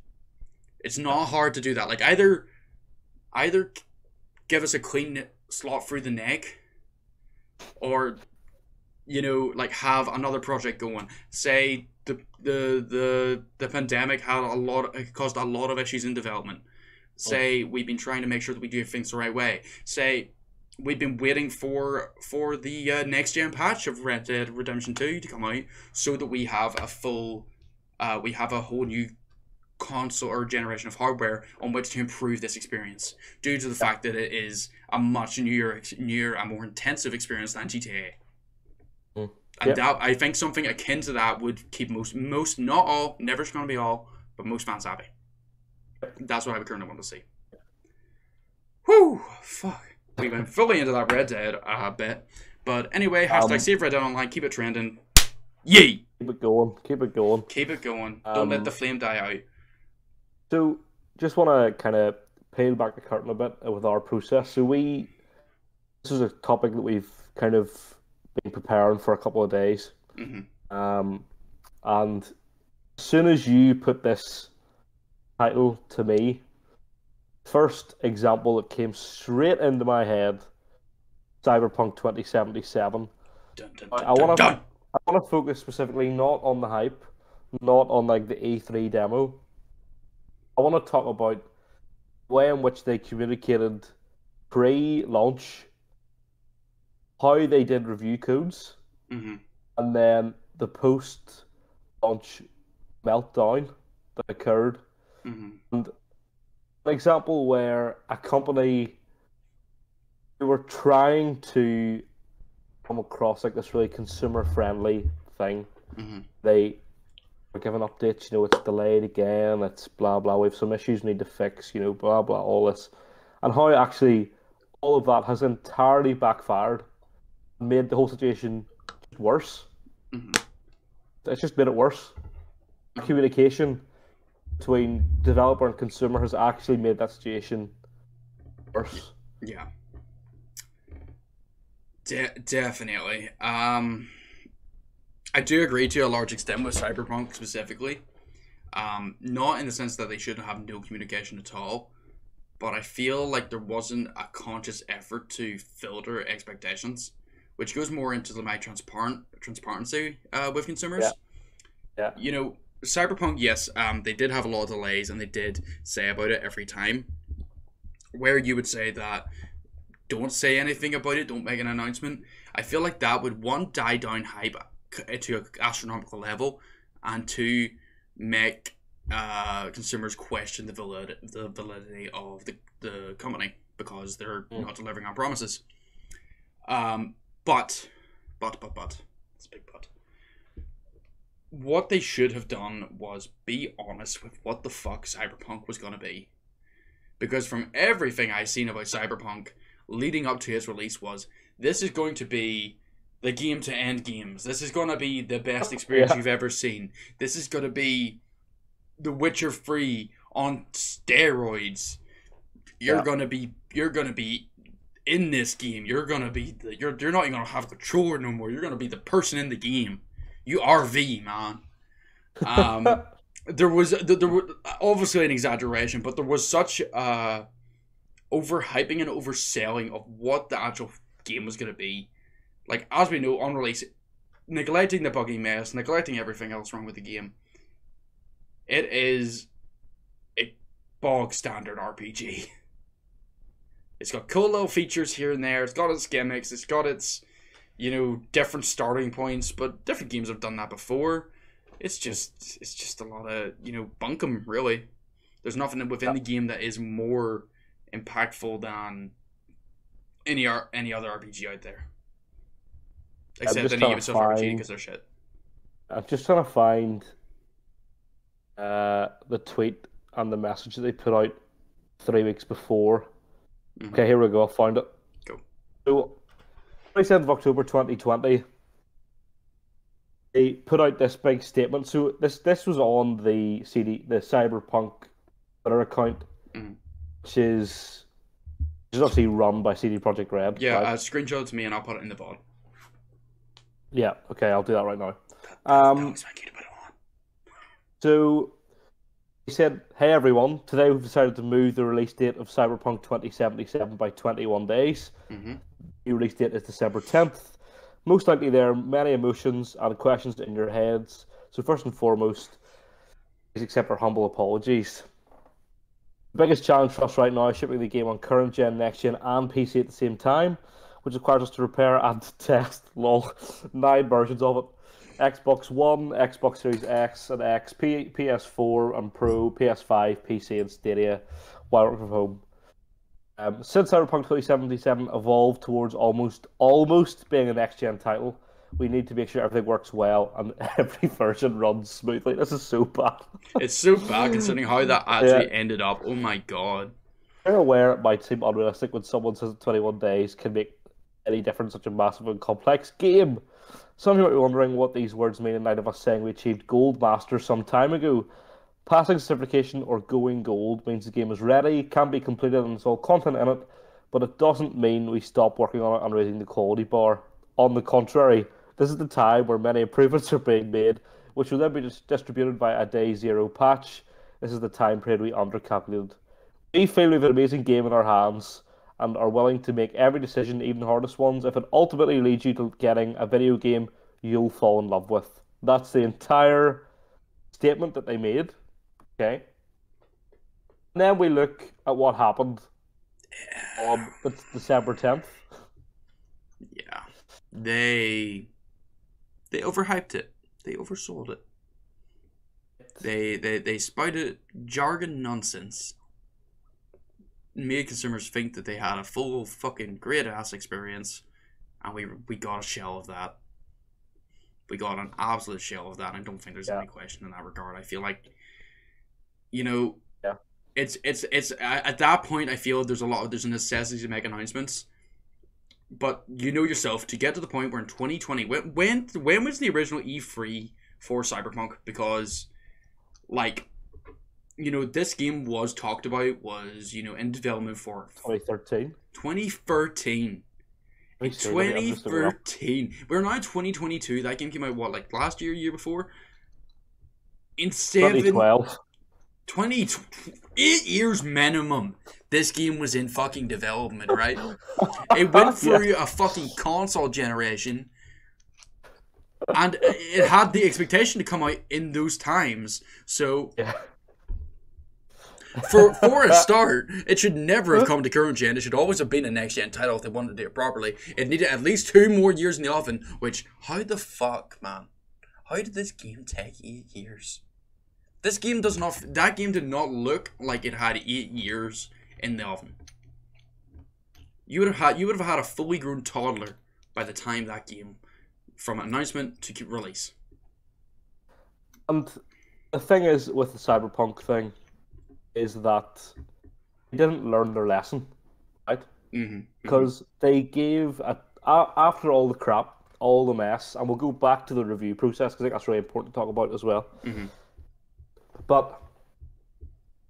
It's not hard to do that. Like either give us a clean slot through the neck, or like have another project going. Say the pandemic caused a lot of issues in development. Say we've been trying to make sure that we do things the right way. Say we've been waiting for the next gen patch of Red Dead Redemption 2 to come out, so that we have a whole new console or generation of hardware on which to improve this experience, due to the fact that it is a much newer and more intensive experience than GTA. And that, I think something akin to that would keep most, not all, never going to be all, but most fans happy. That's what I would currently want to see. Whew, fuck. We went fully into that Red Dead bit. But anyway, hashtag SaveRedDeadOnline, keep it trending. Yay! Keep it going. Keep it going. Keep it going. Don't let the flame die out. So, just want to kind of peel back the curtain a bit with our process. So this is a topic that we've kind of been preparing for a couple of days. And as soon as you put this title to me, first example that came straight into my head, Cyberpunk 2077. I want to focus specifically not on the hype, not on like the E3 demo. I want to talk about the way in which they communicated pre-launch, how they did review codes, and then the post-launch meltdown that occurred. And an example where a company who were trying to come across like this really consumer-friendly thing, they were given updates, it's delayed again, it's blah blah, we have some issues we need to fix, blah blah, all this. And how actually all of that has entirely backfired, made the whole situation worse. It's just made it worse. Communication between developer and consumer has actually made that situation worse. Yeah. Definitely. I do agree to a large extent with Cyberpunk specifically. Not in the sense that they should have no communication at all, but I feel like there wasn't a conscious effort to filter expectations, which goes more into my transparency with consumers. Yeah. Cyberpunk, yes, they did have a lot of delays, and they did say about it every time, where you would say that don't say anything about it, don't make an announcement. I feel like that would, one, die down hype to an astronomical level, and two, make consumers question the validity of the company because they're not delivering on promises. But, it's a big but. What they should have done was be honest with what the fuck Cyberpunk was going to be. Because from everything I've seen about Cyberpunk leading up to its release was, this is going to be the game to end games. This is going to be the best experience you've ever seen. This is going to be The Witcher 3 on steroids. You're going to be in this game. You're going to be you're not even going to have a controller no more. You're going to be the person in the game. You are V, man. There was obviously an exaggeration, but there was such overhyping and overselling of what the actual game was going to be. Like, as we know, on release, neglecting the buggy mess, neglecting everything else wrong with the game, it is a bog standard RPG. It's got cool little features here and there. It's got its gimmicks. It's got its, different starting points. But different games have done that before. It's just a lot of, bunkum, really. There's nothing within the game that is more impactful than any other RPG out there. Except any Ubisoft RPG, because they're shit. I'm just trying to find the tweet and the message that they put out 3 weeks before. Mm-hmm. Okay, here we go. I found it. Go. So, 27th of October 2020, they put out this big statement. So this was on the Cyberpunk Twitter account, which is obviously run by CD Projekt Red. Yeah, right? Screenshot it to me and I'll put it in the VOD. Yeah, okay, I'll do that right now. So, he said, "Hey everyone, today we've decided to move the release date of Cyberpunk 2077 by 21 days. Mm-hmm. The release date is December 10th. Most likely there are many emotions and questions in your heads. So first and foremost, please accept our humble apologies. The biggest challenge for us right now is shipping the game on current gen, next gen, and PC at the same time, which requires us to repair and test 9 versions of it. Xbox One, Xbox Series X and X, PS4 and Pro, PS5, PC and Stadia, while working from home. Since Cyberpunk 2077 evolved towards almost being a next-gen title, we need to make sure everything works well and every version runs smoothly." This is so bad. It's so bad considering how that actually ended up. Oh my god. I'm aware it might seem unrealistic when someone says that 21 days can make any difference in such a massive and complex game. Some of you might be wondering what these words mean in light of us saying we achieved Gold Master some time ago. Passing certification or going gold means the game is ready, can be completed and there's all content in it, but it doesn't mean we stop working on it and raising the quality bar. On the contrary, this is the time where many improvements are being made, which will then be distributed via a day zero patch. This is the time period we undercalculated. We feel we have an amazing game in our hands and are willing to make every decision, even the hardest ones, if it ultimately leads you to getting a video game you'll fall in love with. That's the entire statement that they made. Okay. And then we look at what happened on December 10th. Yeah. They overhyped it. They oversold it. They spouted jargon nonsense. Made consumers think that they had a full fucking great ass experience, and we got a shell of that. We got an absolute shell of that. I don't think there's any question in that regard. I feel like, it's at that point I feel there's a necessity to make announcements. But yourself, to get to the point where in 2020, when was the original E3 for Cyberpunk? Because, this game was talked about, was, in development for 2013. 2013. 2013. We're now in 2022. That game came out, last year before? In 2012. 8 years minimum. This game was in fucking development, right? It went through a fucking console generation, and it had the expectation to come out in those times. So, for a start, it should never have come to current gen. It should always have been a next gen title if they wanted to do it properly. It needed at least 2 more years in the oven. Which, how the fuck, man? How did this game take 8 years? That game did not look like it had 8 years in the oven. you would have had a fully grown toddler by the time that game, from announcement to release. And the thing is with the Cyberpunk thing is that they didn't learn their lesson, right? Because they gave after all the crap, all the mess, and we'll go back to the review process because I think that's really important to talk about as well. But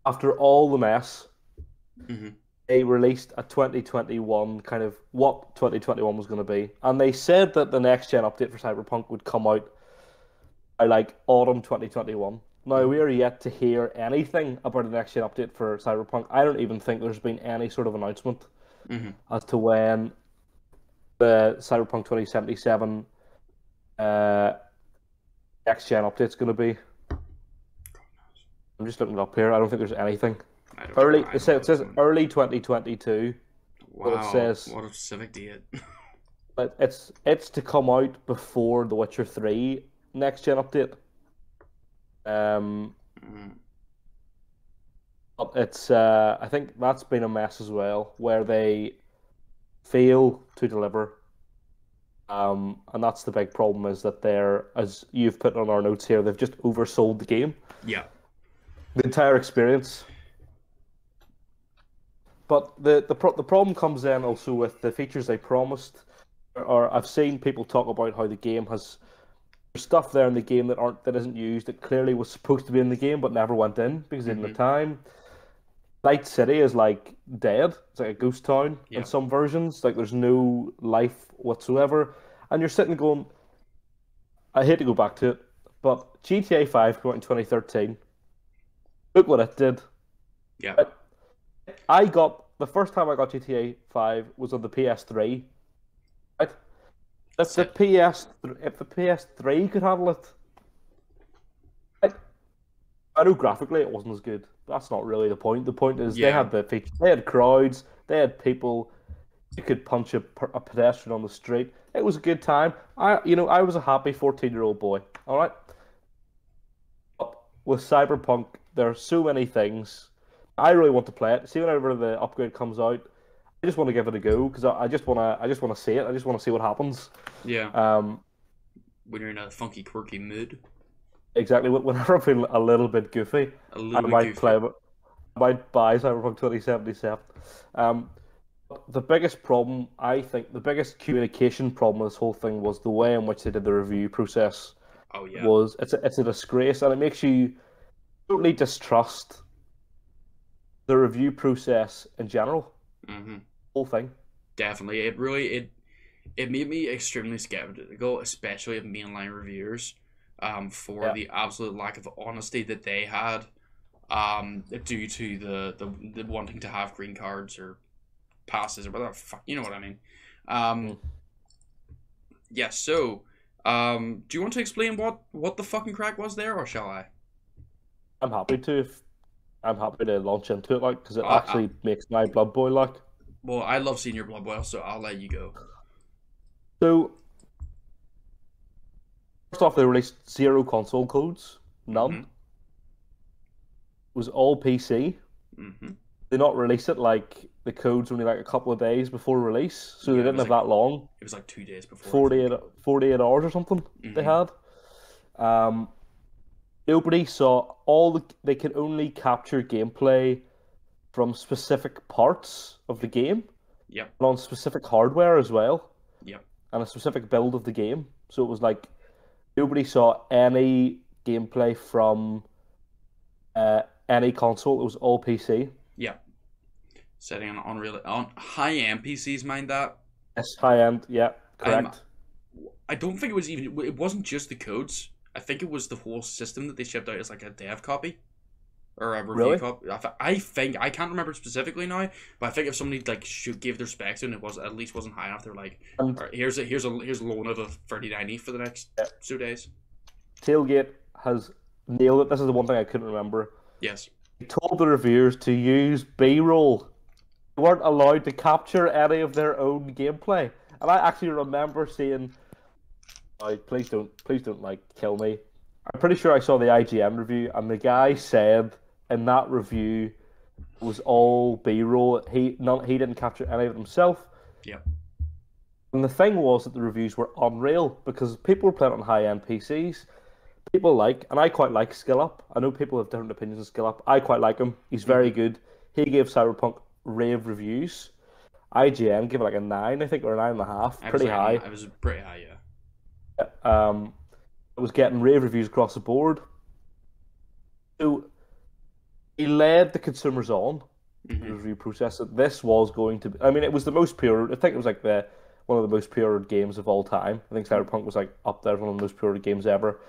after all the mess, they released a 2021 kind of what 2021 was going to be, and they said that the next gen update for Cyberpunk would come out by like autumn 2021. Now we are yet to hear anything about the next gen update for Cyberpunk. I don't even think there's been any sort of announcement as to when the Cyberpunk 2077 next gen update's going to be. I'm just looking it up here. I don't think there's anything. It says early 2022. Wow, it says, what a specific date. But it's to come out before the Witcher 3 next gen update. But it's I think that's been a mess as well, where they fail to deliver. And that's the big problem, is that they're, as you've put on our notes here, they've just oversold the game. Yeah. The entire experience. But the problem comes in also with the features they promised. Or I've seen people talk about how the game has stuff there in the game that isn't used, that clearly was supposed to be in the game but never went in because they didn't have time. Night City is like dead. It's like a ghost town in some versions. Like there's no life whatsoever. And you're sitting going, I hate to go back to it, but GTA 5 came out in 2013. Look what it did. Yeah. The first time I got GTA 5 was on the PS3. Right? If the PS3 could handle it, right? I know graphically it wasn't as good. That's not really the point. The point is they had the feature. They had crowds. They had people. You could punch a pedestrian on the street. It was a good time. I was a happy 14-year-old boy. All right. But with Cyberpunk, there are so many things. I really want to play it. See, whenever the upgrade comes out, I just want to give it a go because I just want to see it. I just want to see what happens. Yeah. When you're in a funky, quirky mood. Exactly. Whenever I'm feeling a little bit goofy, I might play it. I might buy Cyberpunk 2077. The biggest problem, I think, the biggest communication problem with this whole thing was the way in which they did the review process. Oh yeah. It's a disgrace, and it makes you totally distrust the review process in general. Whole thing. Definitely. It made me extremely skeptical, especially of mainline reviewers, for the absolute lack of honesty that they had, due to the wanting to have green cards or passes or whatever. Fuck, you know what I mean. Yeah. So, do you want to explain what the fucking crack was there, or shall I? I'm happy to launch into it, like, because it actually makes my blood boil, like. Well, I love seeing your blood boil, so I'll let you go. So, first off, they released 0 console codes. None. It was all PC. They not release it like the codes only like a couple of days before release, so they didn't have that long. It was like 2 days before. 48 hours or something they had. Nobody saw they could only capture gameplay from specific parts of the game. Yep. And on specific hardware as well. Yep. And a specific build of the game. So it was like nobody saw any gameplay from any console. It was all PC. Yeah. Setting on high-end PCs, mind that. Yes, high-end, yeah, correct. I don't think it wasn't just the codes. I think it was the whole system that they shipped out as like a dev copy. Or a review copy. I can't remember specifically now, but I think if somebody like gave their specs and it at least wasn't high enough, they're like, all right, here's a loan of a 3090 for the next 2 days. Tailgate has nailed it. This is the one thing I couldn't remember. Yes. They told the reviewers to use B-roll. They weren't allowed to capture any of their own gameplay. And I actually remember seeing, please don't like kill me. I'm pretty sure I saw the IGN review, and the guy said in that review It was all B-roll. He didn't capture any of it himself. Yeah. And the thing was that the reviews were unreal because people were playing on high-end PCs. People and I quite like Skill Up. I know people have different opinions on Skill Up. I quite like him. He's very good. He gave Cyberpunk rave reviews. IGN gave it like a 9, I think, or a 9.5. Pretty high. I was pretty high, yeah. It was getting rave reviews across the board. So he led the consumers on the review process that this was going to be. I mean, it was the most pure. I think it was like one of the most pure games of all time. I think Cyberpunk was like up there as one of the most pure games ever.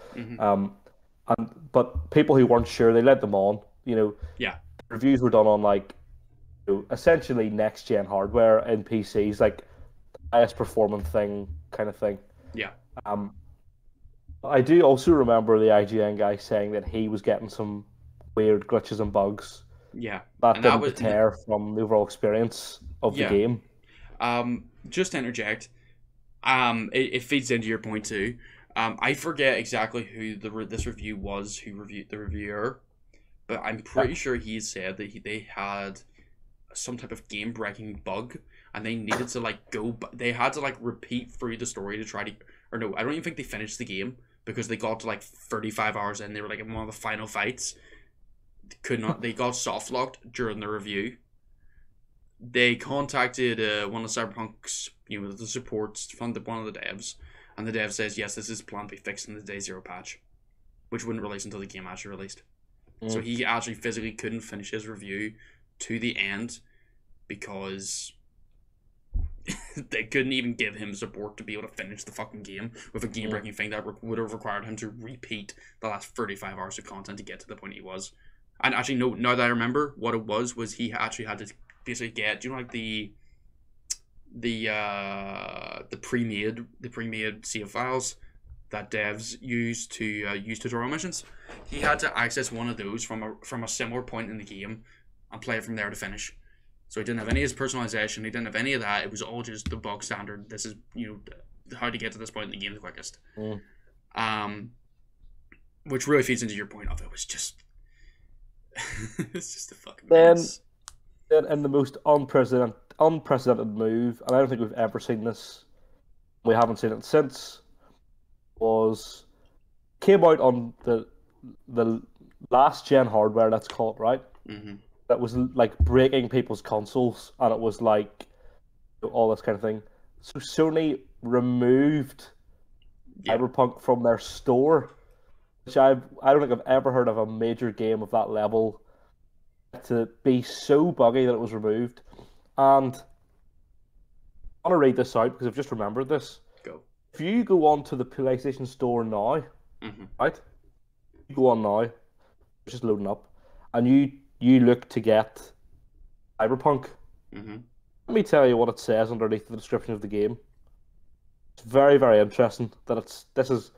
But people who weren't sure, they led them on. Yeah. Reviews were done on like essentially next gen hardware and PCs, like highest performing thing kind of thing. Yeah. I do also remember the IGN guy saying that he was getting some weird glitches and bugs. Yeah. That didn't deter from the overall experience of the game. Just to interject, it feeds into your point too. I forget exactly who this review was, who reviewed the reviewer, but I'm pretty sure he said that they had some type of game breaking bug and they needed to they had to repeat through the story to try to, or no, I don't even think they finished the game because they got to 35 hours in. They were in one of the final fights. They got soft locked during the review. They contacted one of Cyberpunk's, the supports from one of the devs, and the dev says, yes, this is planned to be fixed in the Day Zero patch, which wouldn't release until the game actually released. So he actually physically couldn't finish his review to the end because they couldn't even give him support to be able to finish the fucking game with a game-breaking thing that would have required him to repeat the last 35 hours of content to get to the point he was. And actually, no, now that I remember, what it was he actually had to basically get, the pre-made save files that devs use to tutorial missions. He had to access one of those from a similar point in the game and play it from there to finish. So he didn't have any of his personalization. He didn't have any of that. It was all just the bog standard. This is how to get to this point in the game the quickest. Which really feeds into your point of it was just it's just a fucking mess. Then in the most unprecedented move, and I don't think we've ever seen this. We haven't seen it since. Came out on the last gen hardware, let's call it, right? That was breaking people's consoles, and it was all this kind of thing. So Sony removed Cyberpunk from their store, which I don't think I've ever heard of a major game of that level to be so buggy that it was removed. And I want to read this out because I've just remembered this. Go. If you go on to the PlayStation Store now, right? You go on now, it's just loading up, and you look to get Cyberpunk. Let me tell you what it says underneath the description of the game. It's very, very interesting that this is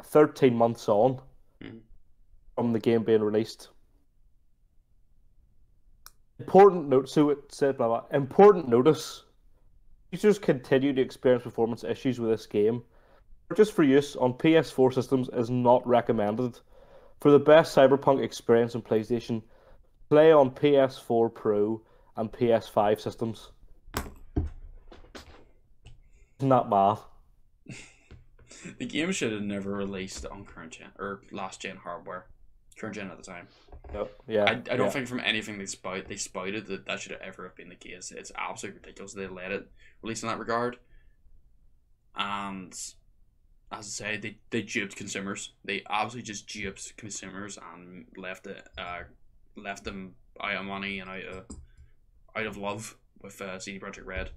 13 months on from the game being released. Important note. So it said, blah, blah. Important notice. Users continue to experience performance issues with this game. Purchase for use on PS4 systems is not recommended. For the best Cyberpunk experience on PlayStation, play on PS4 Pro and PS5 systems. Isn't that bad? The game should have never released on current gen or last gen hardware. Current gen at the time. Yeah. I don't think from anything they spouted that should have ever have been the case. It's absolutely ridiculous they let it release in that regard. And as I say, they duped consumers. They absolutely just duped consumers and left them out of money and out of love with CD Projekt Red.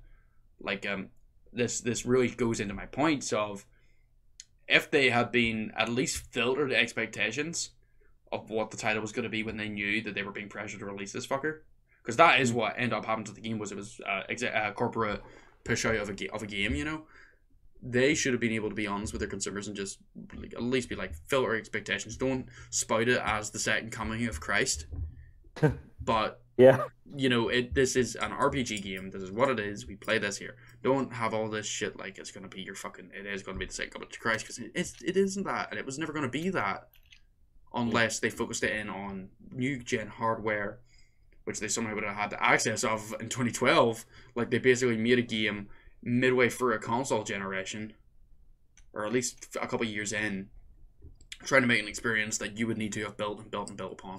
This really goes into my points of if they had been at least filtered expectations of what the title was going to be when they knew that they were being pressured to release this fucker, because that is what ended up happening to the game. Was it was a corporate push out of a game. They should have been able to be honest with their consumers and just at least be filter expectations. Don't spout it as the second coming of Christ. But this is an RPG game. This is what it is. We play this here. Don't have all this shit it's going to be it is going to be the second coming of Christ, because it isn't that, and it was never going to be that unless they focused it in on new gen hardware which they somehow would have had access of in 2012. Like, they basically made a game midway through a console generation, or at least a couple of years in, trying to make an experience that you would need to have built and built and built upon,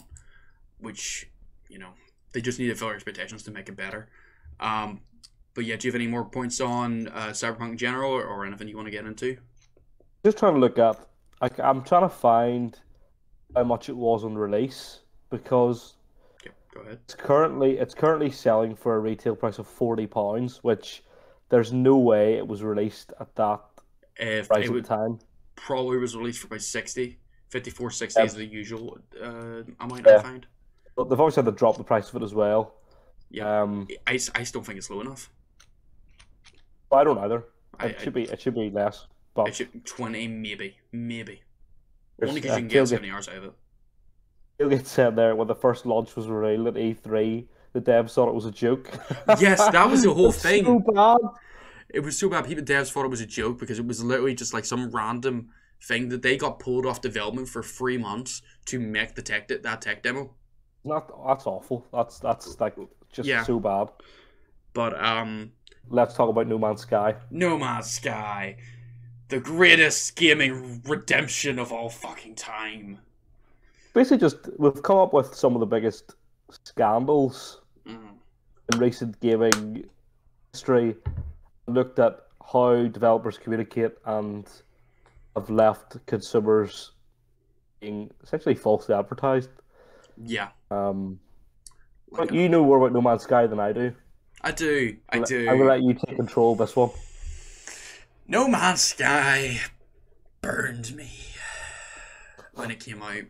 which, you know, they just need to fill our expectations to make it better. But yeah, do you have any more points on Cyberpunk in general, or anything you want to get into? Just trying to look up. I'm trying to find how much it was on release, because Okay, go ahead. it's currently selling for a retail price of £40, which there's no way it was released at that If price it at the would time. probably was released for about 60, 54, 60 Yeah. is the usual amount Yeah. I find. But they've obviously had to drop the price of it as well. Yeah, I still think it's low enough. I don't either. It It should be less. But should 20, maybe. There's, Only because you can get 70 hours out of it. It said there when the first launch was revealed at E3, the devs thought it was a joke. Yes, that was the whole thing. So bad. It was so bad. People, devs thought it was a joke because it was literally just like some random thing that they got pulled off development for 3 months to make that tech demo. That's awful. That's like just so bad. But Let's talk about No Man's Sky. No Man's Sky, the greatest gaming redemption of all fucking time. Basically, we've come up with some of the biggest scandals in recent gaming history. Looked at how developers communicate and have left consumers being essentially falsely advertised. Yeah. But you know more about No Man's Sky than I do. I do. I'm gonna let you take control of this one. No Man's Sky burned me when it came out.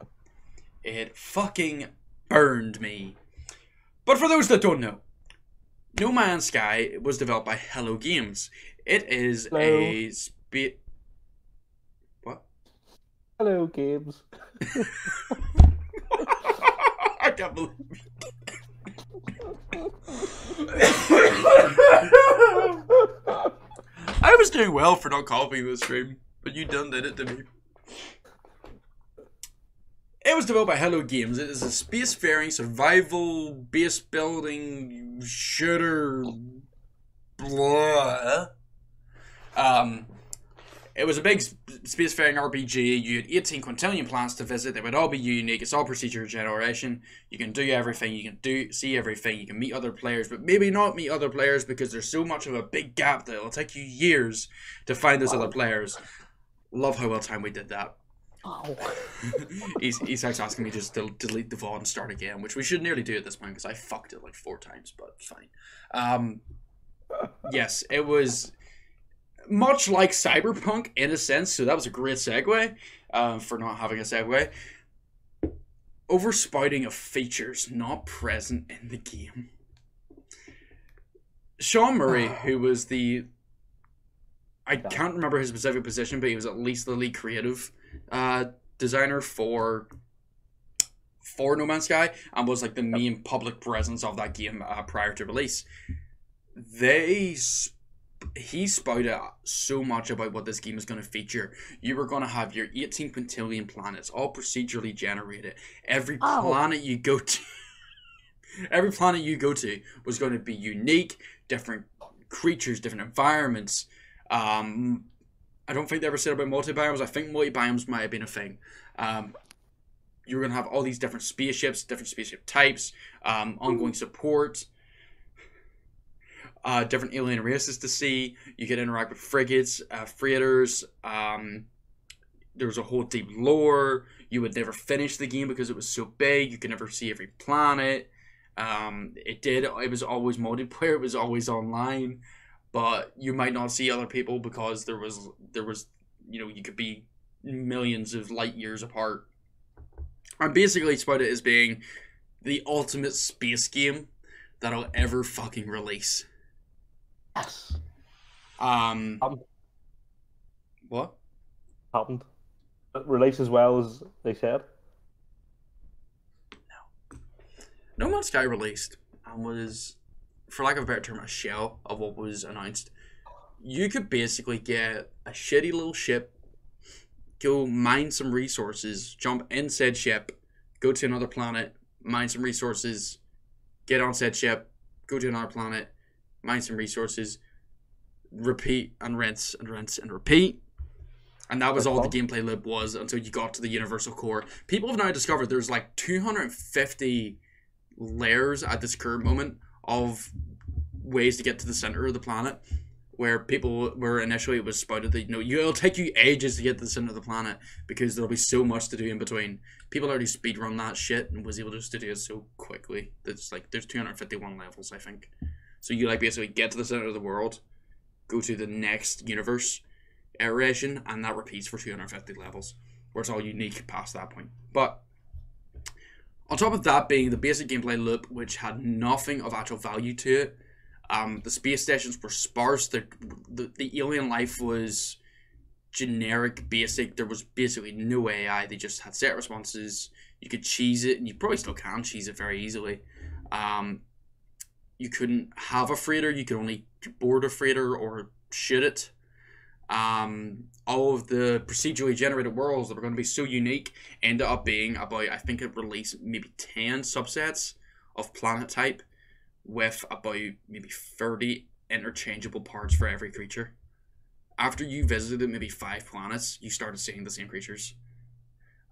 It fucking burned me. But for those that don't know, No Man's Sky was developed by Hello Games. It is a What? Hello, Games. I can't believe I was doing well for not copying the stream, but you done did it to me. It was developed by Hello Games. It is a spacefaring survival base building shooter. Blah. It was a big spacefaring RPG. You had 18 quintillion planets to visit. They would all be unique. It's all procedure generation. You can do everything. You can see everything. You can meet other players, but maybe not meet other players because there's so much of a big gap that it'll take you years to find those other players. Love how well timed we did that. Oh. he starts asking me just to delete the VOD and start again, which we should nearly do at this point because I fucked it like 4 times, but fine. Yes, it was much like Cyberpunk in a sense, so that was a great segue for not having a segue. Overspouting of features not present in the game. Sean Murray, who was I can't remember his specific position, but he was at least the lead creative designer for No Man's Sky and was like the main public presence of that game prior to release. He spouted so much about what this game is going to feature. You were going to have your 18 quintillion planets, all procedurally generated. Every planet you go to was going to be unique, different creatures, different environments. I don't think they ever said about multi-biomes. I think multi-biomes might have been a thing. You were going to have all these different spaceships, different spaceship types, ongoing support, different alien races to see. You could interact with frigates, freighters. There was a whole deep lore. You would never finish the game because it was so big. You could never see every planet. It was always multiplayer. It was always online. But you might not see other people because there was you could be millions of light years apart. And basically it's about it as being the ultimate space game that I'll ever fucking release. Yes. What? Happened. Release as well as they said. No Man's Sky released and was, for lack of a better term, a shell of what was announced. You could basically get a shitty little ship, go mine some resources, jump in said ship, go to another planet, mine some resources, get on said ship, go to another planet, mine some resources, repeat and rinse and rinse and repeat. And that was all the gameplay loop was until you got to the universal core. People have now discovered there's like 250 layers at this current moment of ways to get to the center of the planet, where people were initially, it was spouted that, it'll take you ages to get to the center of the planet because there'll be so much to do in between. People already speedrun that shit and was able just to do it so quickly. That's like, there's 251 levels, I think. So you like basically get to the center of the world, go to the next universe iteration, and that repeats for 250 levels, where it's all unique past that point. But on top of that being the basic gameplay loop, which had nothing of actual value to it, the space stations were sparse. The alien life was generic, basic. There was basically no AI. They just had set responses. You could cheese it, and you probably still can cheese it very easily. You couldn't have a freighter. You could only board a freighter or shoot it. All of the procedurally generated worlds that were going to be so unique ended up being about, I think it released maybe 10 subsets of planet type with about maybe 30 interchangeable parts for every creature. After you visited maybe 5 planets, you started seeing the same creatures.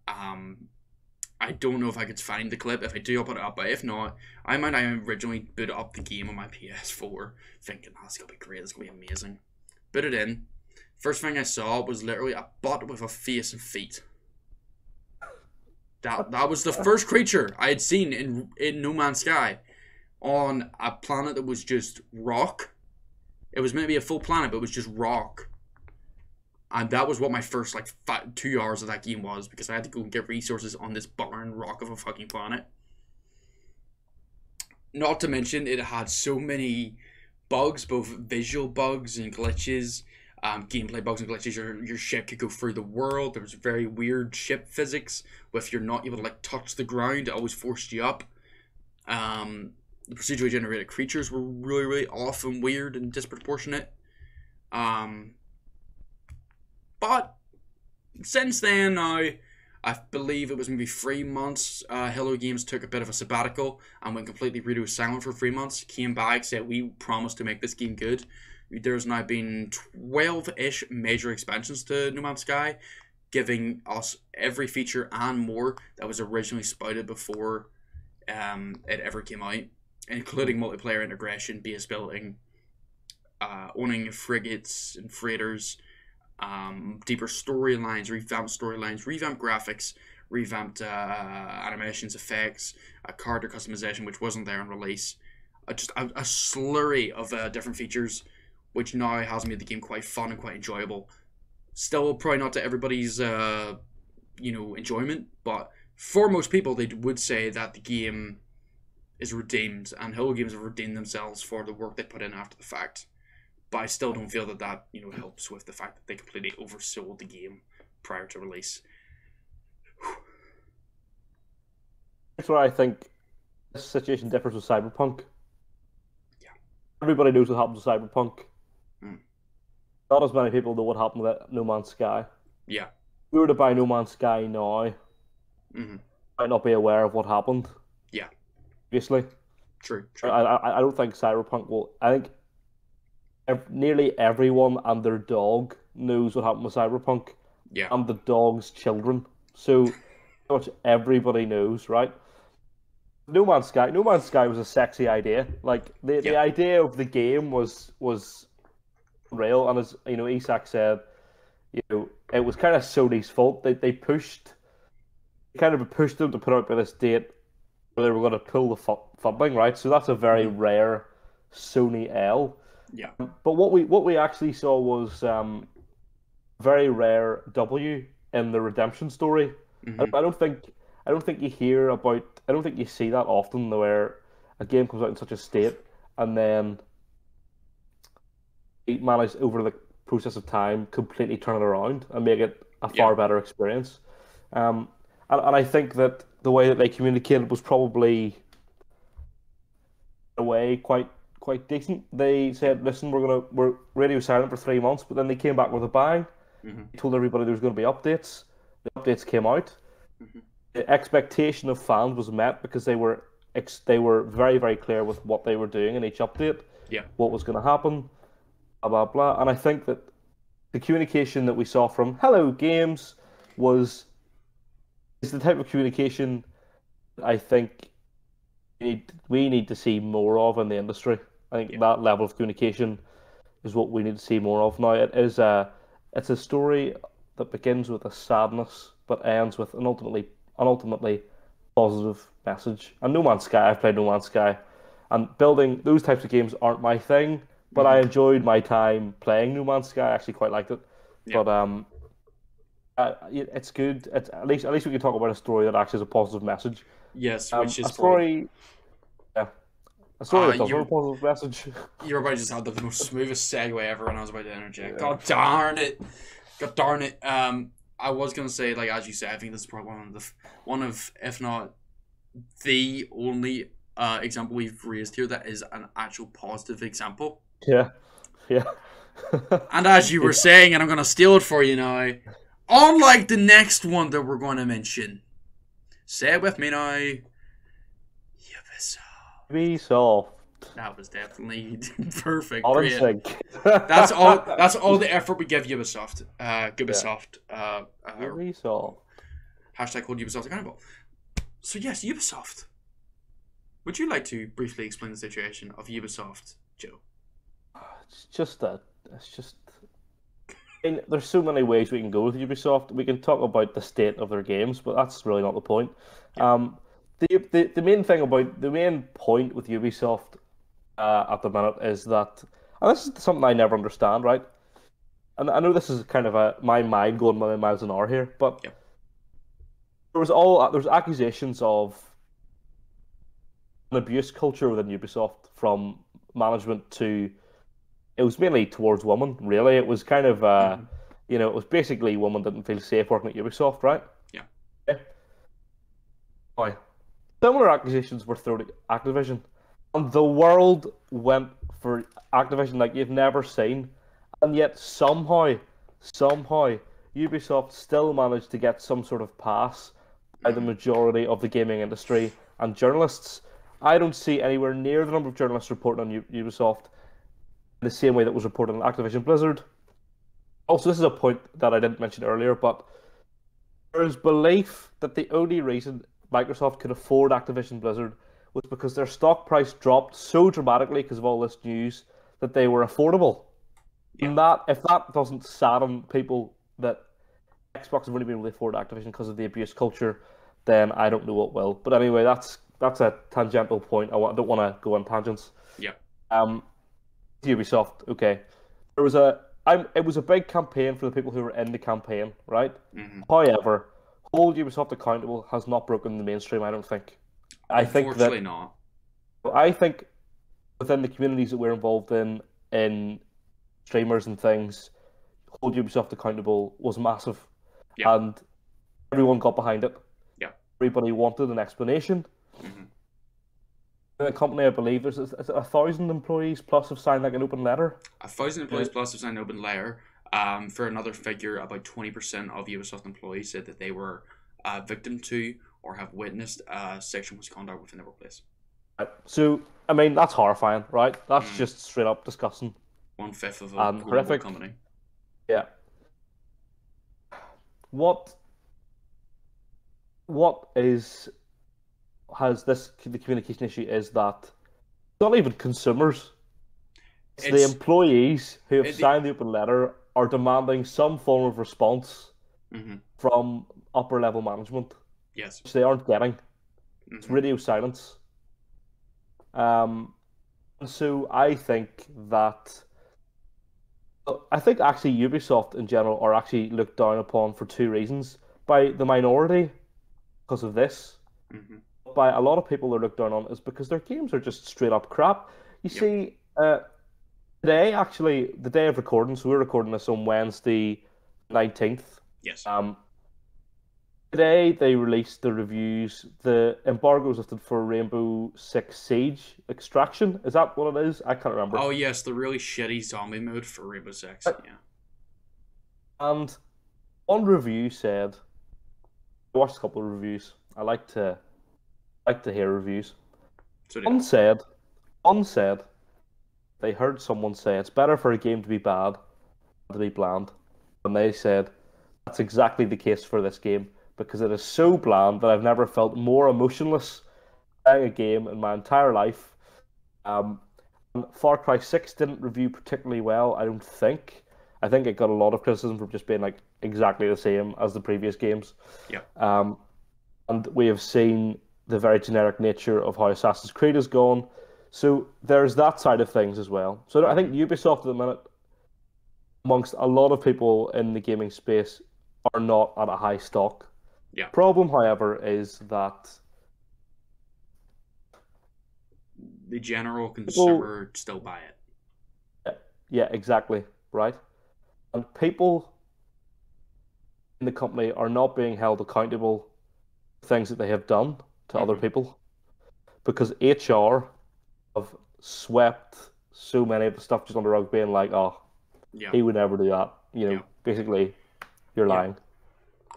I don't know if I could find the clip. If I do, I'll put it up. But if not, I originally boot up the game on my PS4 thinking, oh, it's going to be great. It's going to be amazing. Put it in. First thing I saw was literally a butt with a face and feet. That was the first creature I had seen in No Man's Sky on a planet that was just rock. It was maybe a full planet, but it was just rock. And that was what my first 2 hours of that game was, because I had to go and get resources on this barren rock of a fucking planet. Not to mention, it had so many bugs, both visual bugs and glitches, gameplay bugs and glitches. Your ship could go through the world. There was very weird ship physics. If you're not able to touch the ground, it always forced you up. The procedurally generated creatures were really, really off and weird and disproportionate. But since then, now, I believe it was maybe 3 months, Hello Games took a bit of a sabbatical and went completely radio silent for 3 months. Came back, said, we promised to make this game good. There's now been 12-ish major expansions to No Man's Sky, giving us every feature and more that was originally spouted before it ever came out, including multiplayer integration, base building, owning frigates and freighters, deeper storylines, revamped graphics, revamped animations, effects, character customization, which wasn't there on release. Just a slurry of different features, which now has made the game quite fun and quite enjoyable. Still, probably not to everybody's enjoyment, but for most people, they would say that the game is redeemed, and Hello Games have redeemed themselves for the work they put in after the fact. But I still don't feel that helps with the fact that they completely oversold the game prior to release. That's where I think this situation differs with Cyberpunk. Yeah. Everybody knows what happened to Cyberpunk. Not as many people know what happened with No Man's Sky. Yeah. If we were to buy No Man's Sky now, might not be aware of what happened. Yeah. Obviously. True. I don't think Cyberpunk will. I think nearly everyone and their dog knows what happened with Cyberpunk. Yeah. And the dog's children. So pretty much everybody knows, right? No Man's Sky was a sexy idea. The idea of the game was real, and as Isak said, it was kind of Sony's fault. They pushed them to put out by this date where they were going to pull the funding, right? So that's a very rare Sony L. Yeah. But what we actually saw was very rare W in the redemption story. I don't think you hear about. I don't think you see that often, where a game comes out in such a state and then it managed over the process of time completely turn it around and make it a far better experience. And I think that the way that they communicated was probably in a way quite decent. They said, "Listen, we're radio silent for 3 months," but then they came back with a bang. They told everybody there was going to be updates. The updates came out. The expectation of fans was met because they were they were very, very clear with what they were doing in each update, Yeah. what was going to happen, blah blah blah. And I think that the communication that we saw from Hello Games is the type of communication that I think we need to see more of in the industry. I think Yeah. that level of communication is what we need to see more of now. It's a story that begins with a sadness but ends with an ultimately positive message. And No Man's Sky, I've played No Man's Sky, and building those types of games aren't my thing, but I Hmm. enjoyed my time playing No Man's Sky. I actually quite liked it. Yeah. But it's good. It's at least we can talk about a story that actually has a positive message. Yes, which A is probably story, yeah, a story that does have a you positive message. you're about to just have the most smoothest segue ever, and I was about to interject. Yeah. God darn it! God darn it! I was gonna say, like as you said, I think this is probably one of if not the only example we've raised here that is an actual positive example. Yeah, yeah. And as you Yeah. were saying, and I'm gonna steal it for you now, unlike the next one that we're going to mention, say it with me now. Ubisoft. Ubisoft. That was definitely perfect. All in Great. sync. That's all. That's all the effort we give Ubisoft. Ubisoft. Ubisoft. Hashtag hold Ubisoft accountable. So yes, Ubisoft. Would you like to briefly explain the situation of Ubisoft, Joe? It's just that. It's just. I mean, there's so many ways we can go with Ubisoft. We can talk about the state of their games, but that's really not the point. Yeah. The main point with Ubisoft at the minute is that, and this is something I never understand, right? And I know this is kind of my mind going a million miles an hour here, but Yeah. there's accusations of an abuse culture within Ubisoft from management to it was mainly towards women, really. It was kind of Mhm. it was basically women didn't feel safe working at Ubisoft, right? Yeah. Yeah. Aye. Similar accusations were thrown at Activision, and the world went for Activision like you've never seen, and yet somehow, Ubisoft still managed to get some sort of pass by the Mhm. majority of the gaming industry and journalists. I don't see anywhere near the number of journalists reporting on Ubisoft in the same way that was reported on Activision Blizzard. Also, this is a point that I didn't mention earlier, but there is belief that the only reason Microsoft could afford Activision Blizzard was because their stock price dropped so dramatically because of all this news that they were affordable. Yeah. And that if that doesn't sadden people that Xbox have only been able to afford Activision because of the abuse culture, then I don't know what will. But anyway, that's a tangential point. I don't want to go on tangents. Yeah. Um, Ubisoft, okay. It was a big campaign for the people who were in the campaign, right? Hmm. However, Hold Ubisoft Accountable has not broken the mainstream, I don't think. Unfortunately, not. I think within the communities that we're involved in streamers and things, Hold Ubisoft Accountable was massive. Yeah. And everyone got behind it. Yeah. Everybody wanted an explanation. Hmm. In the company, I believe there's 1,000 employees plus have signed like an open letter. 1,000 employees plus have signed an open letter. For another figure, about 20% of Ubisoft employees said that they were victim to or have witnessed sexual misconduct within their workplace. So, I mean, that's horrifying, right? That's Mm. just straight up disgusting 1/5 of a and global horrific. company. Yeah. What what is has this the communication issue is that it's not even consumers. It's the It's employees who have it, signed the open letter are demanding some form of response hmm from upper level management, yes. which they aren't getting. It's Hmm. radio silence. And so I think actually Ubisoft in general are actually looked down upon for two reasons. By the minority because of this, Hmm. by a lot of people they're looked down on is because their games are just straight up crap. You Yep. see, today actually, the day of recording, so we're recording this on Wednesday 19th. Yes. Today they released the reviews. The embargo was lifted for Rainbow Six Siege Extraction. Is that what it is? I can't remember. Oh yes, the really shitty zombie mode for Rainbow Six. Yeah. And one review said, I watched a couple of reviews. I like to hear reviews. So did I. Unsaid, unsaid, they heard someone say it's better for a game to be bad than to be bland. And they said that's exactly the case for this game because it is so bland that I've never felt more emotionless playing a game in my entire life. Um, Far Cry 6 didn't review particularly well, I don't think. I think it got a lot of criticism for just being like exactly the same as the previous games. Yeah. And we have seen the very generic nature of how Assassin's Creed has gone. So there's that side of things as well. So I think Ubisoft at the minute, amongst a lot of people in the gaming space, are not at a high stock. Yeah. Problem, however, is that the general consumer still buy it. Yeah, exactly, right? And people in the company are not being held accountable for things that they have done to other people because HR have swept so many of the stuff just on the rug, being like, "Oh, he would never do that." Basically, you're lying.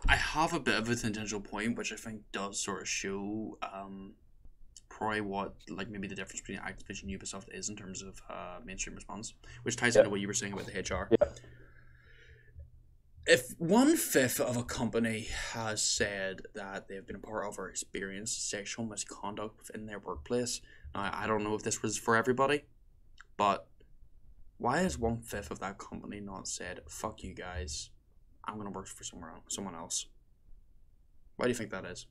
I have a bit of a tangential point, which I think does sort of show probably what maybe the difference between Activision and Ubisoft is in terms of mainstream response, which ties into what you were saying about the HR. Yeah. If 1/5 of a company has said that they've been a part of or experienced sexual misconduct within their workplace, now I don't know if this was for everybody, but why has 1/5 of that company not said, "Fuck you guys, I'm gonna work for someone else"? Why do you think that is?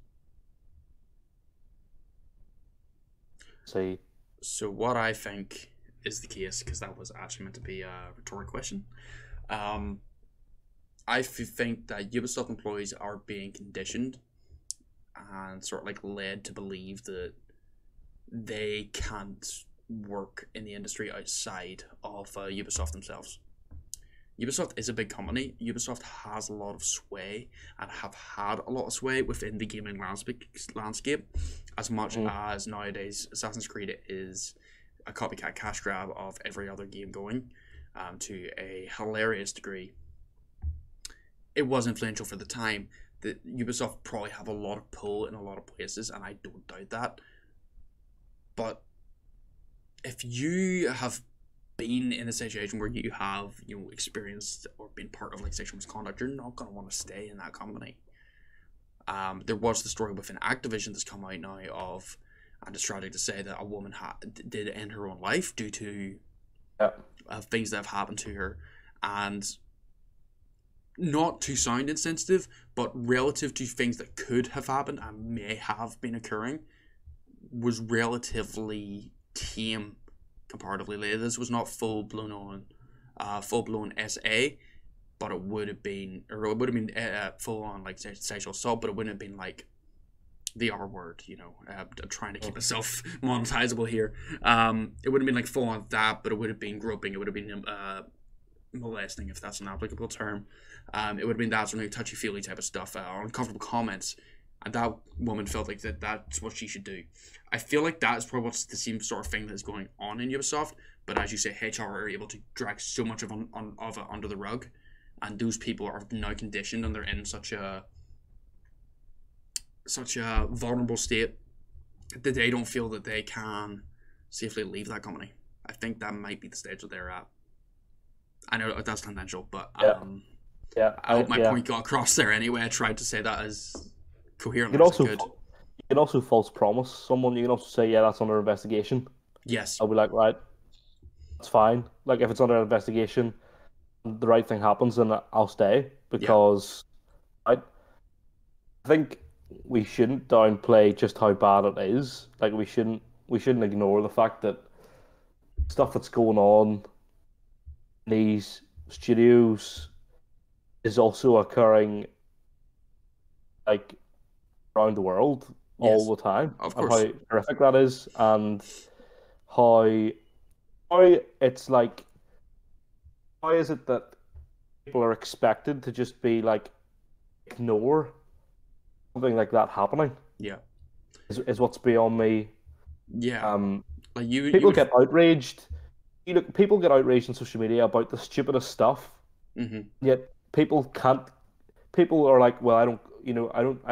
See. So what I think is the case, because that was actually meant to be a rhetoric question, I think that Ubisoft employees are being conditioned and sort of led to believe that they can't work in the industry outside of Ubisoft themselves. Ubisoft is a big company. Ubisoft has a lot of sway and have had a lot of sway within the gaming landscape as much as nowadays Assassin's Creed is a copycat cash grab of every other game going to a hilarious degree. It was influential for the time. That Ubisoft probably have a lot of pull in a lot of places, and I don't doubt that. But if you have been in a situation where you have experienced or been part of sexual misconduct, you're not going to want to stay in that company. There was the story within Activision that's come out now of, and it's tragic to say, that a woman did end her own life due to things that have happened to her, and not to sound insensitive, but relative to things that could have happened and may have been occurring, was relatively tame comparatively. This was not full blown SA, but it would have been, full on sexual assault, but it wouldn't have been the R word, trying to keep myself monetizable here. It wouldn't have been full on that, but it would have been groping. It would have been molesting, if that's an applicable term. It would have been that sort of touchy-feely type of stuff, or uncomfortable comments, and that woman felt like that's what she should do. I feel like that's probably what's the same sort of thing that's going on in Ubisoft, but as you say, HR are able to drag so much of it under the rug, and those people are now conditioned, and they're in such a vulnerable state that they don't feel that they can safely leave that company. I think that might be the stage that they're at. I know that's tangential, but I hope my point got across there anyway. I tried to say that as coherently as I could. You can also false promise someone. You can also say, yeah, that's under investigation. Yes. I'll be like, right, that's fine. If it's under investigation, the right thing happens, then I'll stay, because I think we shouldn't downplay just how bad it is. We shouldn't ignore the fact that stuff that's going on in these studios is also occurring around the world all the time. Of course. And how horrific that is, and how it's how is it that people are expected to just be ignore something like that happening? Yeah. Is what's beyond me. Yeah. People get outraged. People get outraged on social media about the stupidest stuff. Yet people can't. People are like, well, I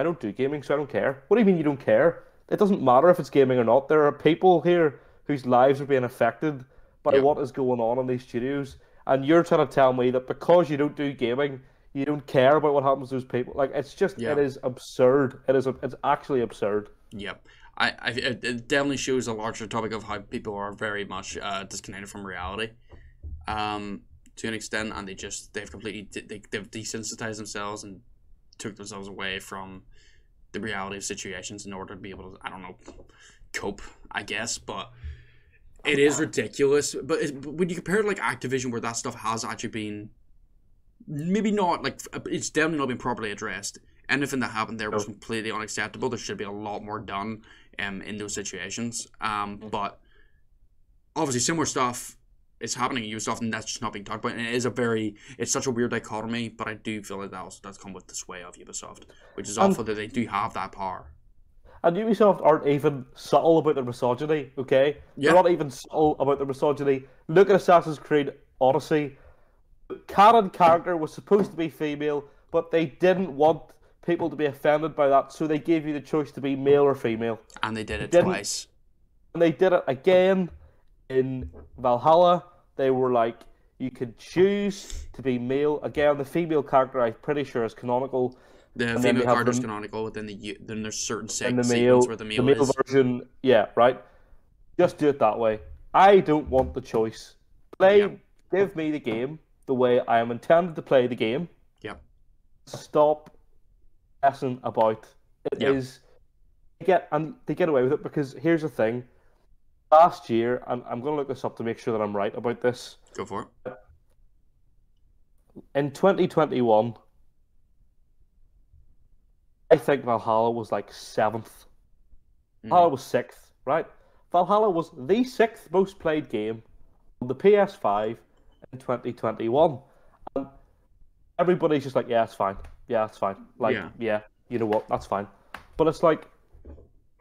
don't do gaming, so I don't care. What do you mean you don't care? it doesn't matter if it's gaming or not. There are people here whose lives are being affected by Yep. what is going on in these studios, and you're trying to tell me that because you don't do gaming, you don't care about what happens to those people. Like it Yeah. is absurd. It's actually absurd. Yep. It definitely shows a larger topic of how people are very much disconnected from reality, to an extent, and they've completely they've desensitized themselves and took themselves away from the reality of situations in order to be able to, I don't know, cope, I guess. But it is ridiculous. But when you compare it like Activision, where that stuff has actually been maybe not like, it's definitely not been properly addressed. Anything that happened there was completely unacceptable. There should be a lot more done in those situations. But obviously similar stuff is happening at Ubisoft, and that's just not being talked about. And it's such a weird dichotomy, but I do feel like that also does come with the sway of Ubisoft, which is awful that they do have that power. And Ubisoft aren't even subtle about their misogyny, okay? Yeah. They're not even subtle about their misogyny. Look at Assassin's Creed Odyssey. The canon character was supposed to be female, but they didn't want people to be offended by that, so they gave you the choice to be male or female. And they did it Didn't- twice. And they did it again in Valhalla. They were like, you could choose to be male. Again, the female character, I'm pretty sure, is canonical. The And then female they have character is the- canonical, but then there's certain And the segments male, where the male is. version, yeah, right. Just do it that way. I don't want the choice. Give me the game the way I am intended to play the game. Yep. Stop messing about. It is they get away with it because here's the thing. Last year, and I'm going to look this up to make sure that I'm right about this. Go for it. In 2021, I think Valhalla was like 7th. Valhalla was 6th, right? Valhalla was the 6th most played game on the PS5 in 2021. And everybody's just like, yeah, it's fine. Yeah, it's fine. Like, yeah, you know what? That's fine. But it's like,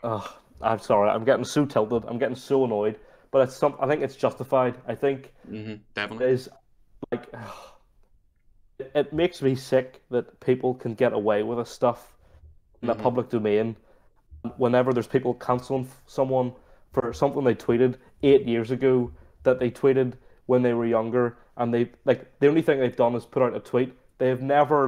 I'm sorry. I'm getting so tilted. I'm getting so annoyed. But I think it's justified. I think definitely it is like, it makes me sick that people can get away with this stuff in the public domain. Whenever there's people canceling someone for something they tweeted 8 years ago that they tweeted when they were younger, and they like the only thing they've done is put out a tweet. They've never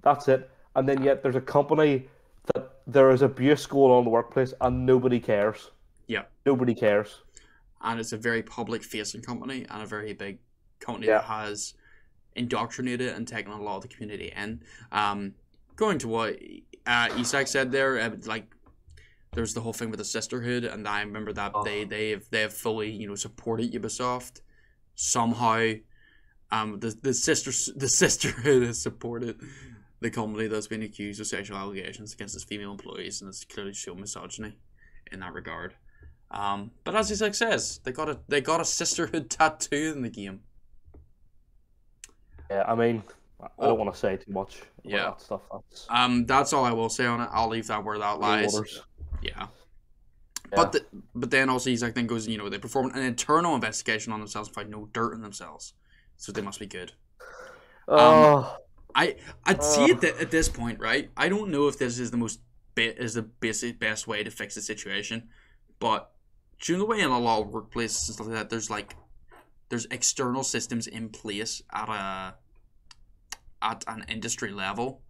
that's it. And then yet there's a company that there is abuse going on in the workplace and nobody cares. Yeah. Nobody cares. And it's a very public-facing company and a very big company that has indoctrinated and taken a lot of the community in. Going to what Isak said there, there's the whole thing with the sisterhood, and I remember that they have fully supported Ubisoft somehow. The sisterhood has supported the company that's been accused of sexual allegations against its female employees, and it's clearly shown misogyny in that regard. But as Isak says, they got a sisterhood tattoo in the game. Yeah, I mean, I don't want to say too much about that stuff. That's all I will say on it. I'll leave that where that lies. Yeah. But then also Isak then goes, they perform an internal investigation on themselves and find no dirt in themselves, so they must be good. I'd see it at this point, right? I don't know if this is the best way to fix the situation, but do you know the way in a lot of workplaces and stuff like that, there's external systems in place at an industry level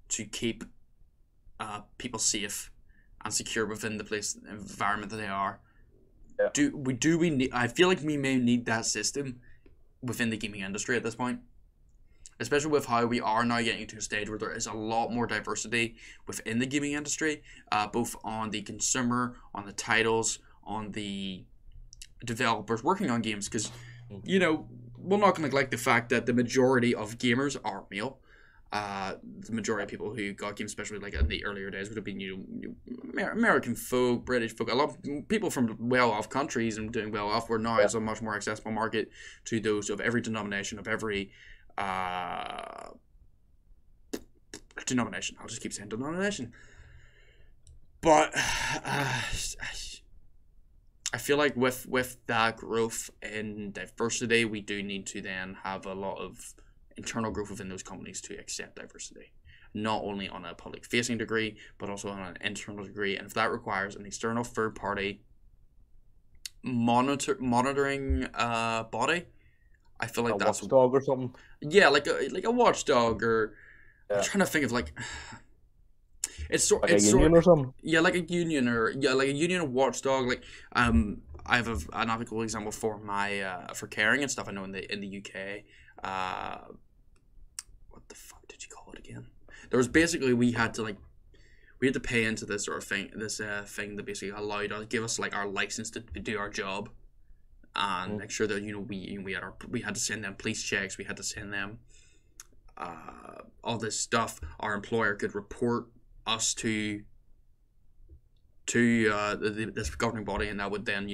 to keep people safe and secure within the environment that they are. Yeah. I feel like we may need that system within the gaming industry at this point, especially with how we are now getting to a stage where there is a lot more diversity within the gaming industry, both on the consumer, on the titles, on the developers working on games, because we're not going to neglect the fact that the majority of gamers are male. The majority of people who got games, especially like in the earlier days, would have been American folk, British folk, a lot of people from well-off countries and doing well-off, where now is a much more accessible market to those of every denomination, of every denomination. I'll just keep saying denomination. But I feel like with that growth in diversity, we do need to then have a lot of internal growth within those companies to accept diversity. not only on a public-facing degree, but also on an internal degree. And if that requires an external third-party monitoring body, I feel like A that's watchdog or something. yeah, like a watchdog, or I'm Yeah. trying to think of like Like a union or something. yeah, like a union, or yeah, like a union of watchdog. Like I have an ethical example for my for caring and stuff. I know in the UK, what the fuck did you call it again? There was basically we had to pay into this sort of thing, this thing that basically allowed us, give us like our license to do our job, and make sure that we had to send them police checks, we had to send them all this stuff. Our employer could report us to this governing body, and that would then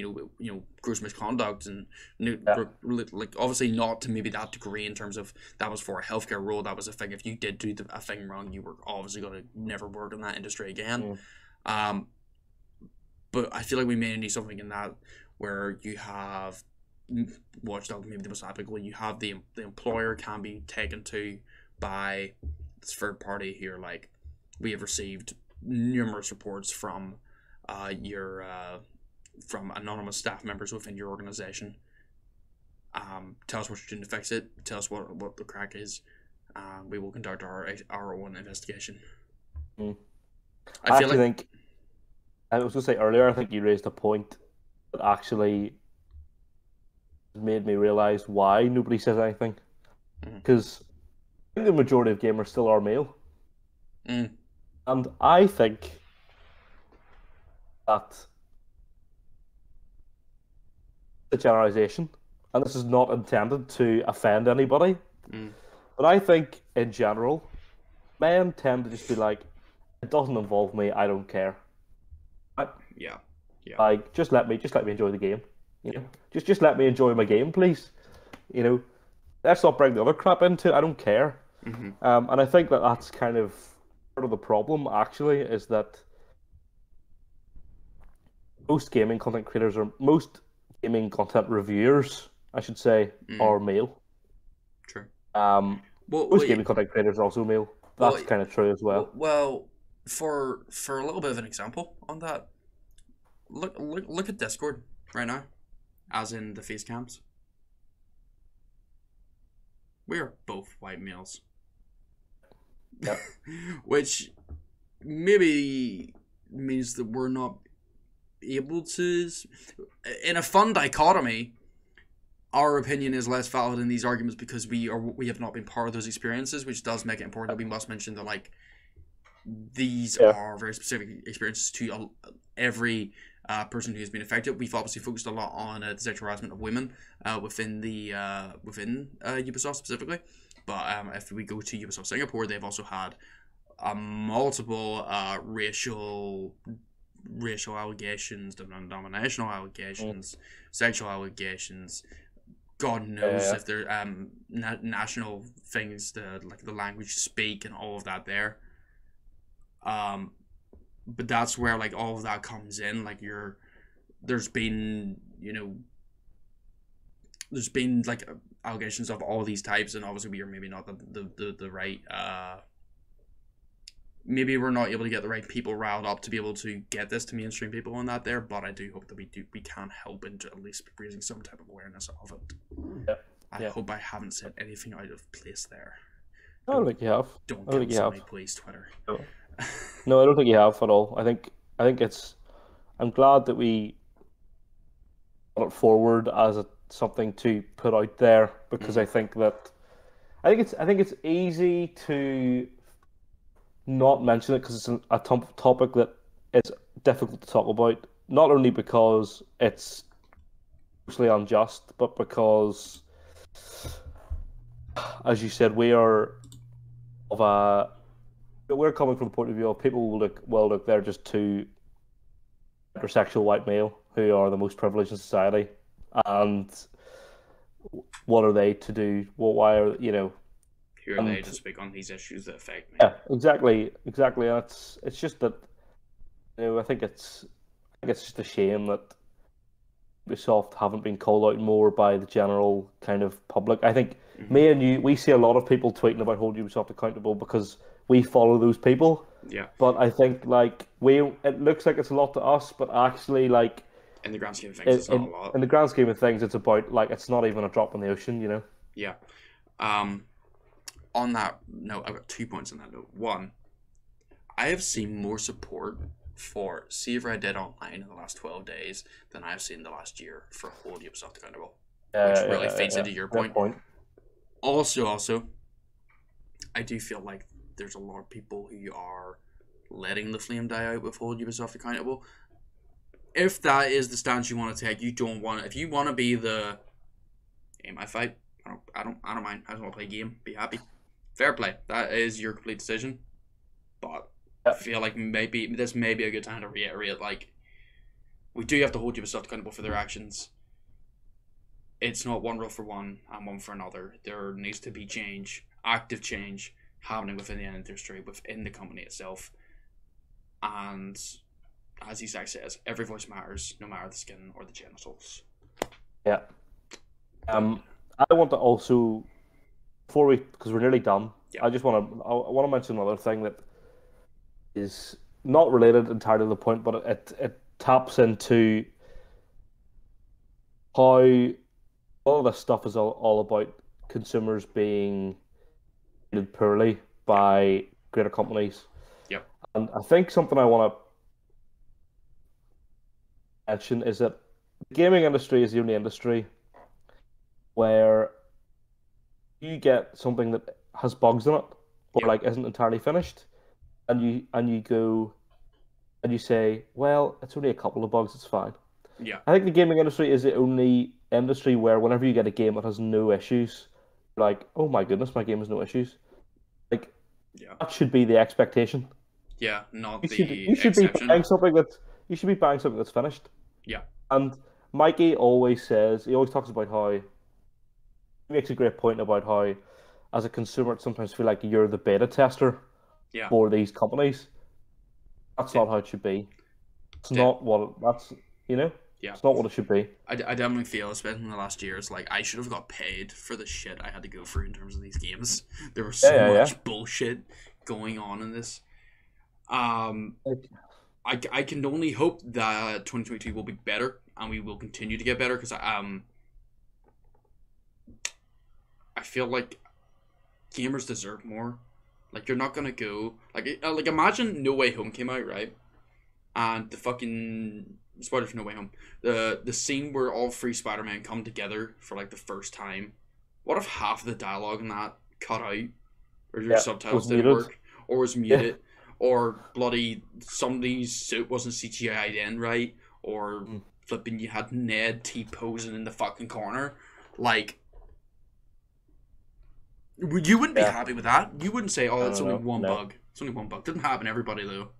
gross misconduct and like obviously not to maybe that degree in terms of that was for a healthcare role. That was a thing. If you did do a thing wrong, you were obviously going to never work in that industry again. But I feel like we may need something in that where you have watchdog, maybe the most applicable. You have the employer can be taken to by this third party here. Like, we have received numerous reports from your from anonymous staff members within your organization. Tell us what you're doing to fix it. Tell us what the crack is. We will conduct our own investigation. I think I was going to say earlier, I think you raised a point that actually made me realize why nobody says anything. Because I think the majority of gamers still are male. And I think that the generalization, and this is not intended to offend anybody, but I think in general, men tend to just be like, it doesn't involve me, I don't care. Yeah. Like, just let me enjoy the game. You know, just let me enjoy my game, please. You know, let's not bring the other crap into it. I don't care. And I think that that's kind of part of the problem. Actually, is that most gaming content creators, or most gaming content reviewers, I should say, are male. True. Most gaming content creators are also male. That's kind of true as well. Well, for a little bit of an example on that, look at Discord right now, as in the face cams. We are both white males. Yeah. Which maybe means that we're not able to, in a fun dichotomy, our opinion is less valid in these arguments because we have not been part of those experiences, which does make it important that we must mention that, like, these are very specific experiences to every person who has been affected. We've obviously focused a lot on the sexual harassment of women within Ubisoft specifically, but if we go to Ubisoft Singapore, they've also had multiple racial allegations, denominational allegations, sexual allegations. God knows if they're national things, like the language you speak and all of that there. But that's where, like, all of that comes in. Like, there's been like allegations of all these types, and obviously we are maybe not the right maybe we're not able to get the right people riled up to be able to get this to mainstream people on that there, but I do hope that we can help into at least raising some type of awareness of it. I hope I haven't said anything out of place there. I don't think you have. Don't cancel me, please, Twitter. No, I don't think you have at all. I think it's. I'm glad that we put it forward as something to put out there, because I think it's easy to not mention it because it's a topic that is difficult to talk about. Not only because it's mostly unjust, but because, as you said, we're coming from the point of view of people will look, they're just two heterosexual white male who are the most privileged in society, and what are they to do? Well, why are Who are they to speak on these issues that affect me? Yeah, exactly. And it's just that I think it's just a shame that Ubisoft haven't been called out more by the general kind of public. I think me and you, we see a lot of people tweeting about Hold Ubisoft accountable because we follow those people. Yeah. But I think like it looks like it's a lot to us, but actually like In the grand scheme of things, it's not a lot. in the grand scheme of things, it's about like it's not even a drop in the ocean, you know. Yeah. On that note, I've got 2 points on that note. One, I have seen more support for SaveRedDeadOnline in the last 12 days than I have seen the last year for HoldUbisoftAccountable, which really feeds into your point. Also, I do feel like there's a lot of people who are letting the flame die out with HoldUbisoftAccountable. If that is the stance you want to take, you don't want it. If you want to be the aim I fight, I don't mind. I just want to play a game. Be happy. Fair play. That is your complete decision. But I feel like maybe this may be a good time to reiterate, like, we do have to hold Ubisoft accountable for their actions. It's not one rule for one and one for another. There needs to be change, active change, happening within the industry, within the company itself. And as Isaac says, every voice matters, no matter the skin or the genitals. Yeah. I want to also, because we're nearly done, I want to mention another thing that is not related entirely to the point, but it taps into how all this stuff is all about consumers being treated poorly by greater companies. Yep. And I think something I want to mention is that the gaming industry is the only industry where you get something that has bugs in it or like isn't entirely finished, and you go and you say, well, it's only a couple of bugs, it's fine. Yeah. I think the gaming industry is the only industry where whenever you get a game that has no issues, you're like, oh my goodness, my game has no issues. Like, that should be the expectation. Yeah, not you should be buying something that's finished. Yeah. And Mikey always talks about how, he makes a great point about how, as a consumer, it sometimes feel like you're the beta tester for these companies. That's not how it should be. It's not what it's not what it should be. I definitely feel, especially in the last years, like I should have got paid for the shit I had to go through in terms of these games. There was so much bullshit going on in this. I can only hope that 2022 will be better and we will continue to get better, because I feel like gamers deserve more. Like, you're not gonna go like imagine No Way Home came out, right? And the fucking spoiler for No Way Home, the scene where all three Spider-Men come together for like the first time. What if half of the dialogue in that cut out, or your subtitles didn't work, or was muted, or bloody somebody's suit wasn't CGI'd in right, or flipping you had Ned T-posing in the fucking corner, like. You wouldn't be happy with that. You wouldn't say, "Oh, it's only one bug. It's only one bug." Doesn't happen to everybody though.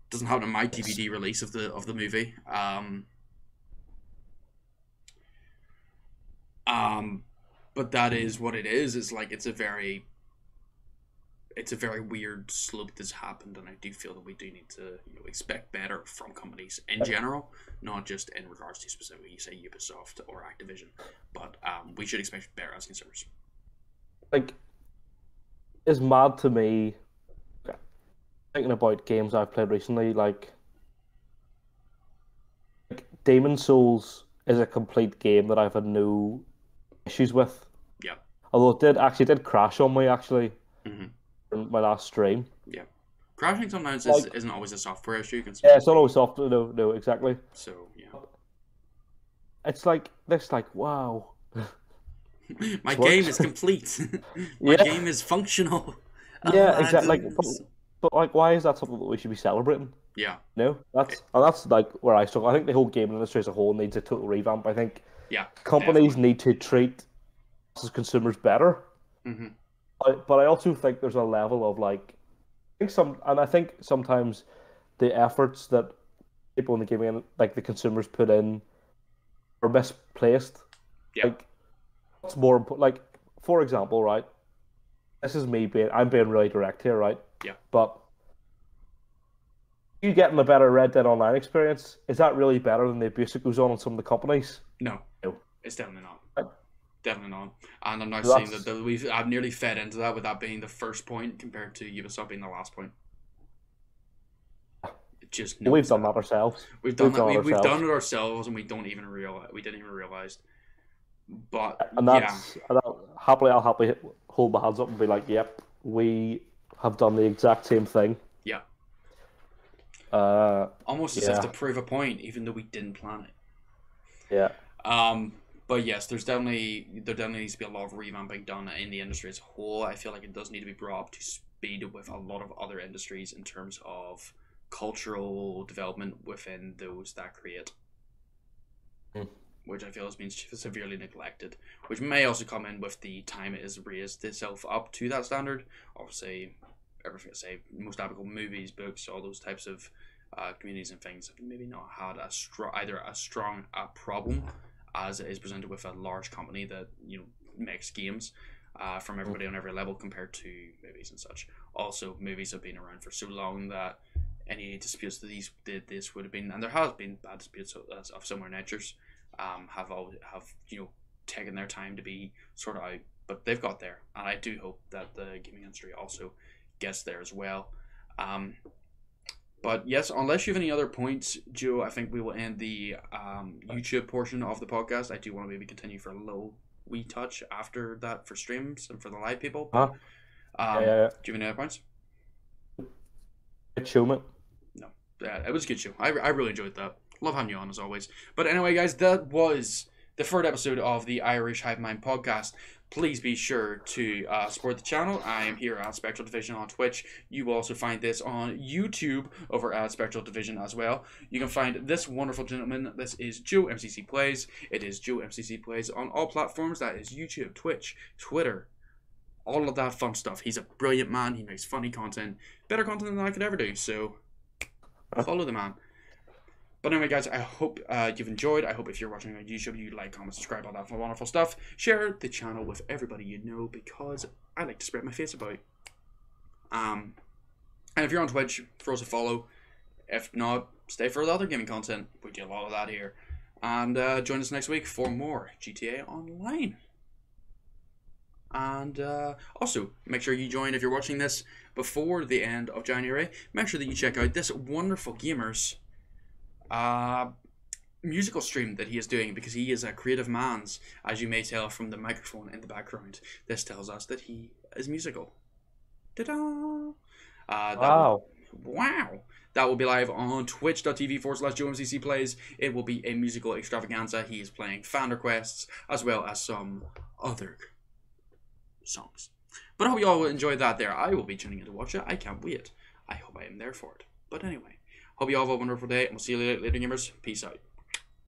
Doesn't happen to my DVD release of the movie. But that is what it is. It's like it's a very weird slope that's happened, and I do feel that we do need to expect better from companies in general, not just in regards to specifically, say, Ubisoft or Activision, but we should expect better as consumers. Like, it's mad to me thinking about games I've played recently. Like Demon Souls is a complete game that I've had no issues with. Yeah. Although it did crash on me in my last stream. Yeah. Crashing sometimes isn't always a software issue. It's not always software. No, exactly. So yeah. It's like this. Like, wow. My game is complete. My game is functional. Yeah, exactly. Like, but like, why is that something that we should be celebrating? Yeah. No, that's like where I struggle. I think the whole gaming industry as a whole needs a total revamp. I think companies need to treat us as consumers better. But I also think there's a level of like, I think sometimes the efforts that people in the gaming, like the consumers, put in are misplaced. Yeah. Like, what's more important? Like, for example, right? This is I'm being really direct here, right? Yeah. But you getting a better Red Dead Online experience, is that really better than the abuse that goes on in some of the companies? No, it's definitely not. Definitely not. And I'm now That's- seeing that I've nearly fed into that with that being the first point compared to Ubisoft being the last point. Just We've done that ourselves. We've done that. We've done it ourselves, and we didn't even realize. But And that's I'll happily hold my hands up and be like, "Yep, we have done the exact same thing." Yeah. Almost as if to prove a point, even though we didn't plan it. Yeah. But yes, there definitely needs to be a lot of revamping done in the industry as a whole. I feel like it does need to be brought up to speed with a lot of other industries in terms of cultural development within those that create. Which I feel has been severely neglected, which may also come in with the time it has raised itself up to that standard. Obviously, everything I say, most applicable movies, books, all those types of communities and things have maybe not had either a strong problem as it is presented with a large company that makes games from everybody on every level compared to movies and such. Also, movies have been around for so long that any disputes that this would have been, and there has been bad disputes of similar natures. Have taken their time to be sorted out, but they've got there, and I do hope that the gaming industry also gets there as well. But yes, unless you have any other points, Joe, I think we will end the YouTube portion of the podcast. I do want to maybe continue for a little wee touch after that for streams and for the live people. Yeah. Do you have any other points? Good show, mate. No, it was a good show. I really enjoyed that. Love having you on as always. But anyway, guys, that was the third episode of the Irish Hive Mind podcast. Please be sure to support the channel. I am here at Spectral Division on Twitch. You will also find this on YouTube over at Spectral Division as well. You can find this wonderful gentleman. This is Joemccplays. It is Joemccplays on all platforms. That is YouTube, Twitch, Twitter, all of that fun stuff. He's a brilliant man. He makes funny content. Better content than I could ever do. So follow the man. But anyway, guys, I hope you've enjoyed. I hope if you're watching on YouTube, you like, comment, subscribe, all that wonderful stuff. Share the channel with everybody you know because I like to spread my face about. And if you're on Twitch, throw us a follow. If not, stay for the other gaming content. We do a lot of that here. And join us next week for more GTA Online. And also, make sure you join if you're watching this before the end of January. Make sure that you check out this wonderful gamer's musical stream that he is doing, because he is a creative man's, as you may tell from the microphone in the background. This tells us that he is musical. Ta-da! Wow. Wow! That will be live on twitch.tv/JoemccPlays. It will be a musical extravaganza. He is playing fan requests as well as some other songs. But I hope you all enjoyed that there. I will be tuning in to watch it. I can't wait. I hope I am there for it. But anyway. Hope you all have a wonderful day, and we'll see you later, gamers. Peace out.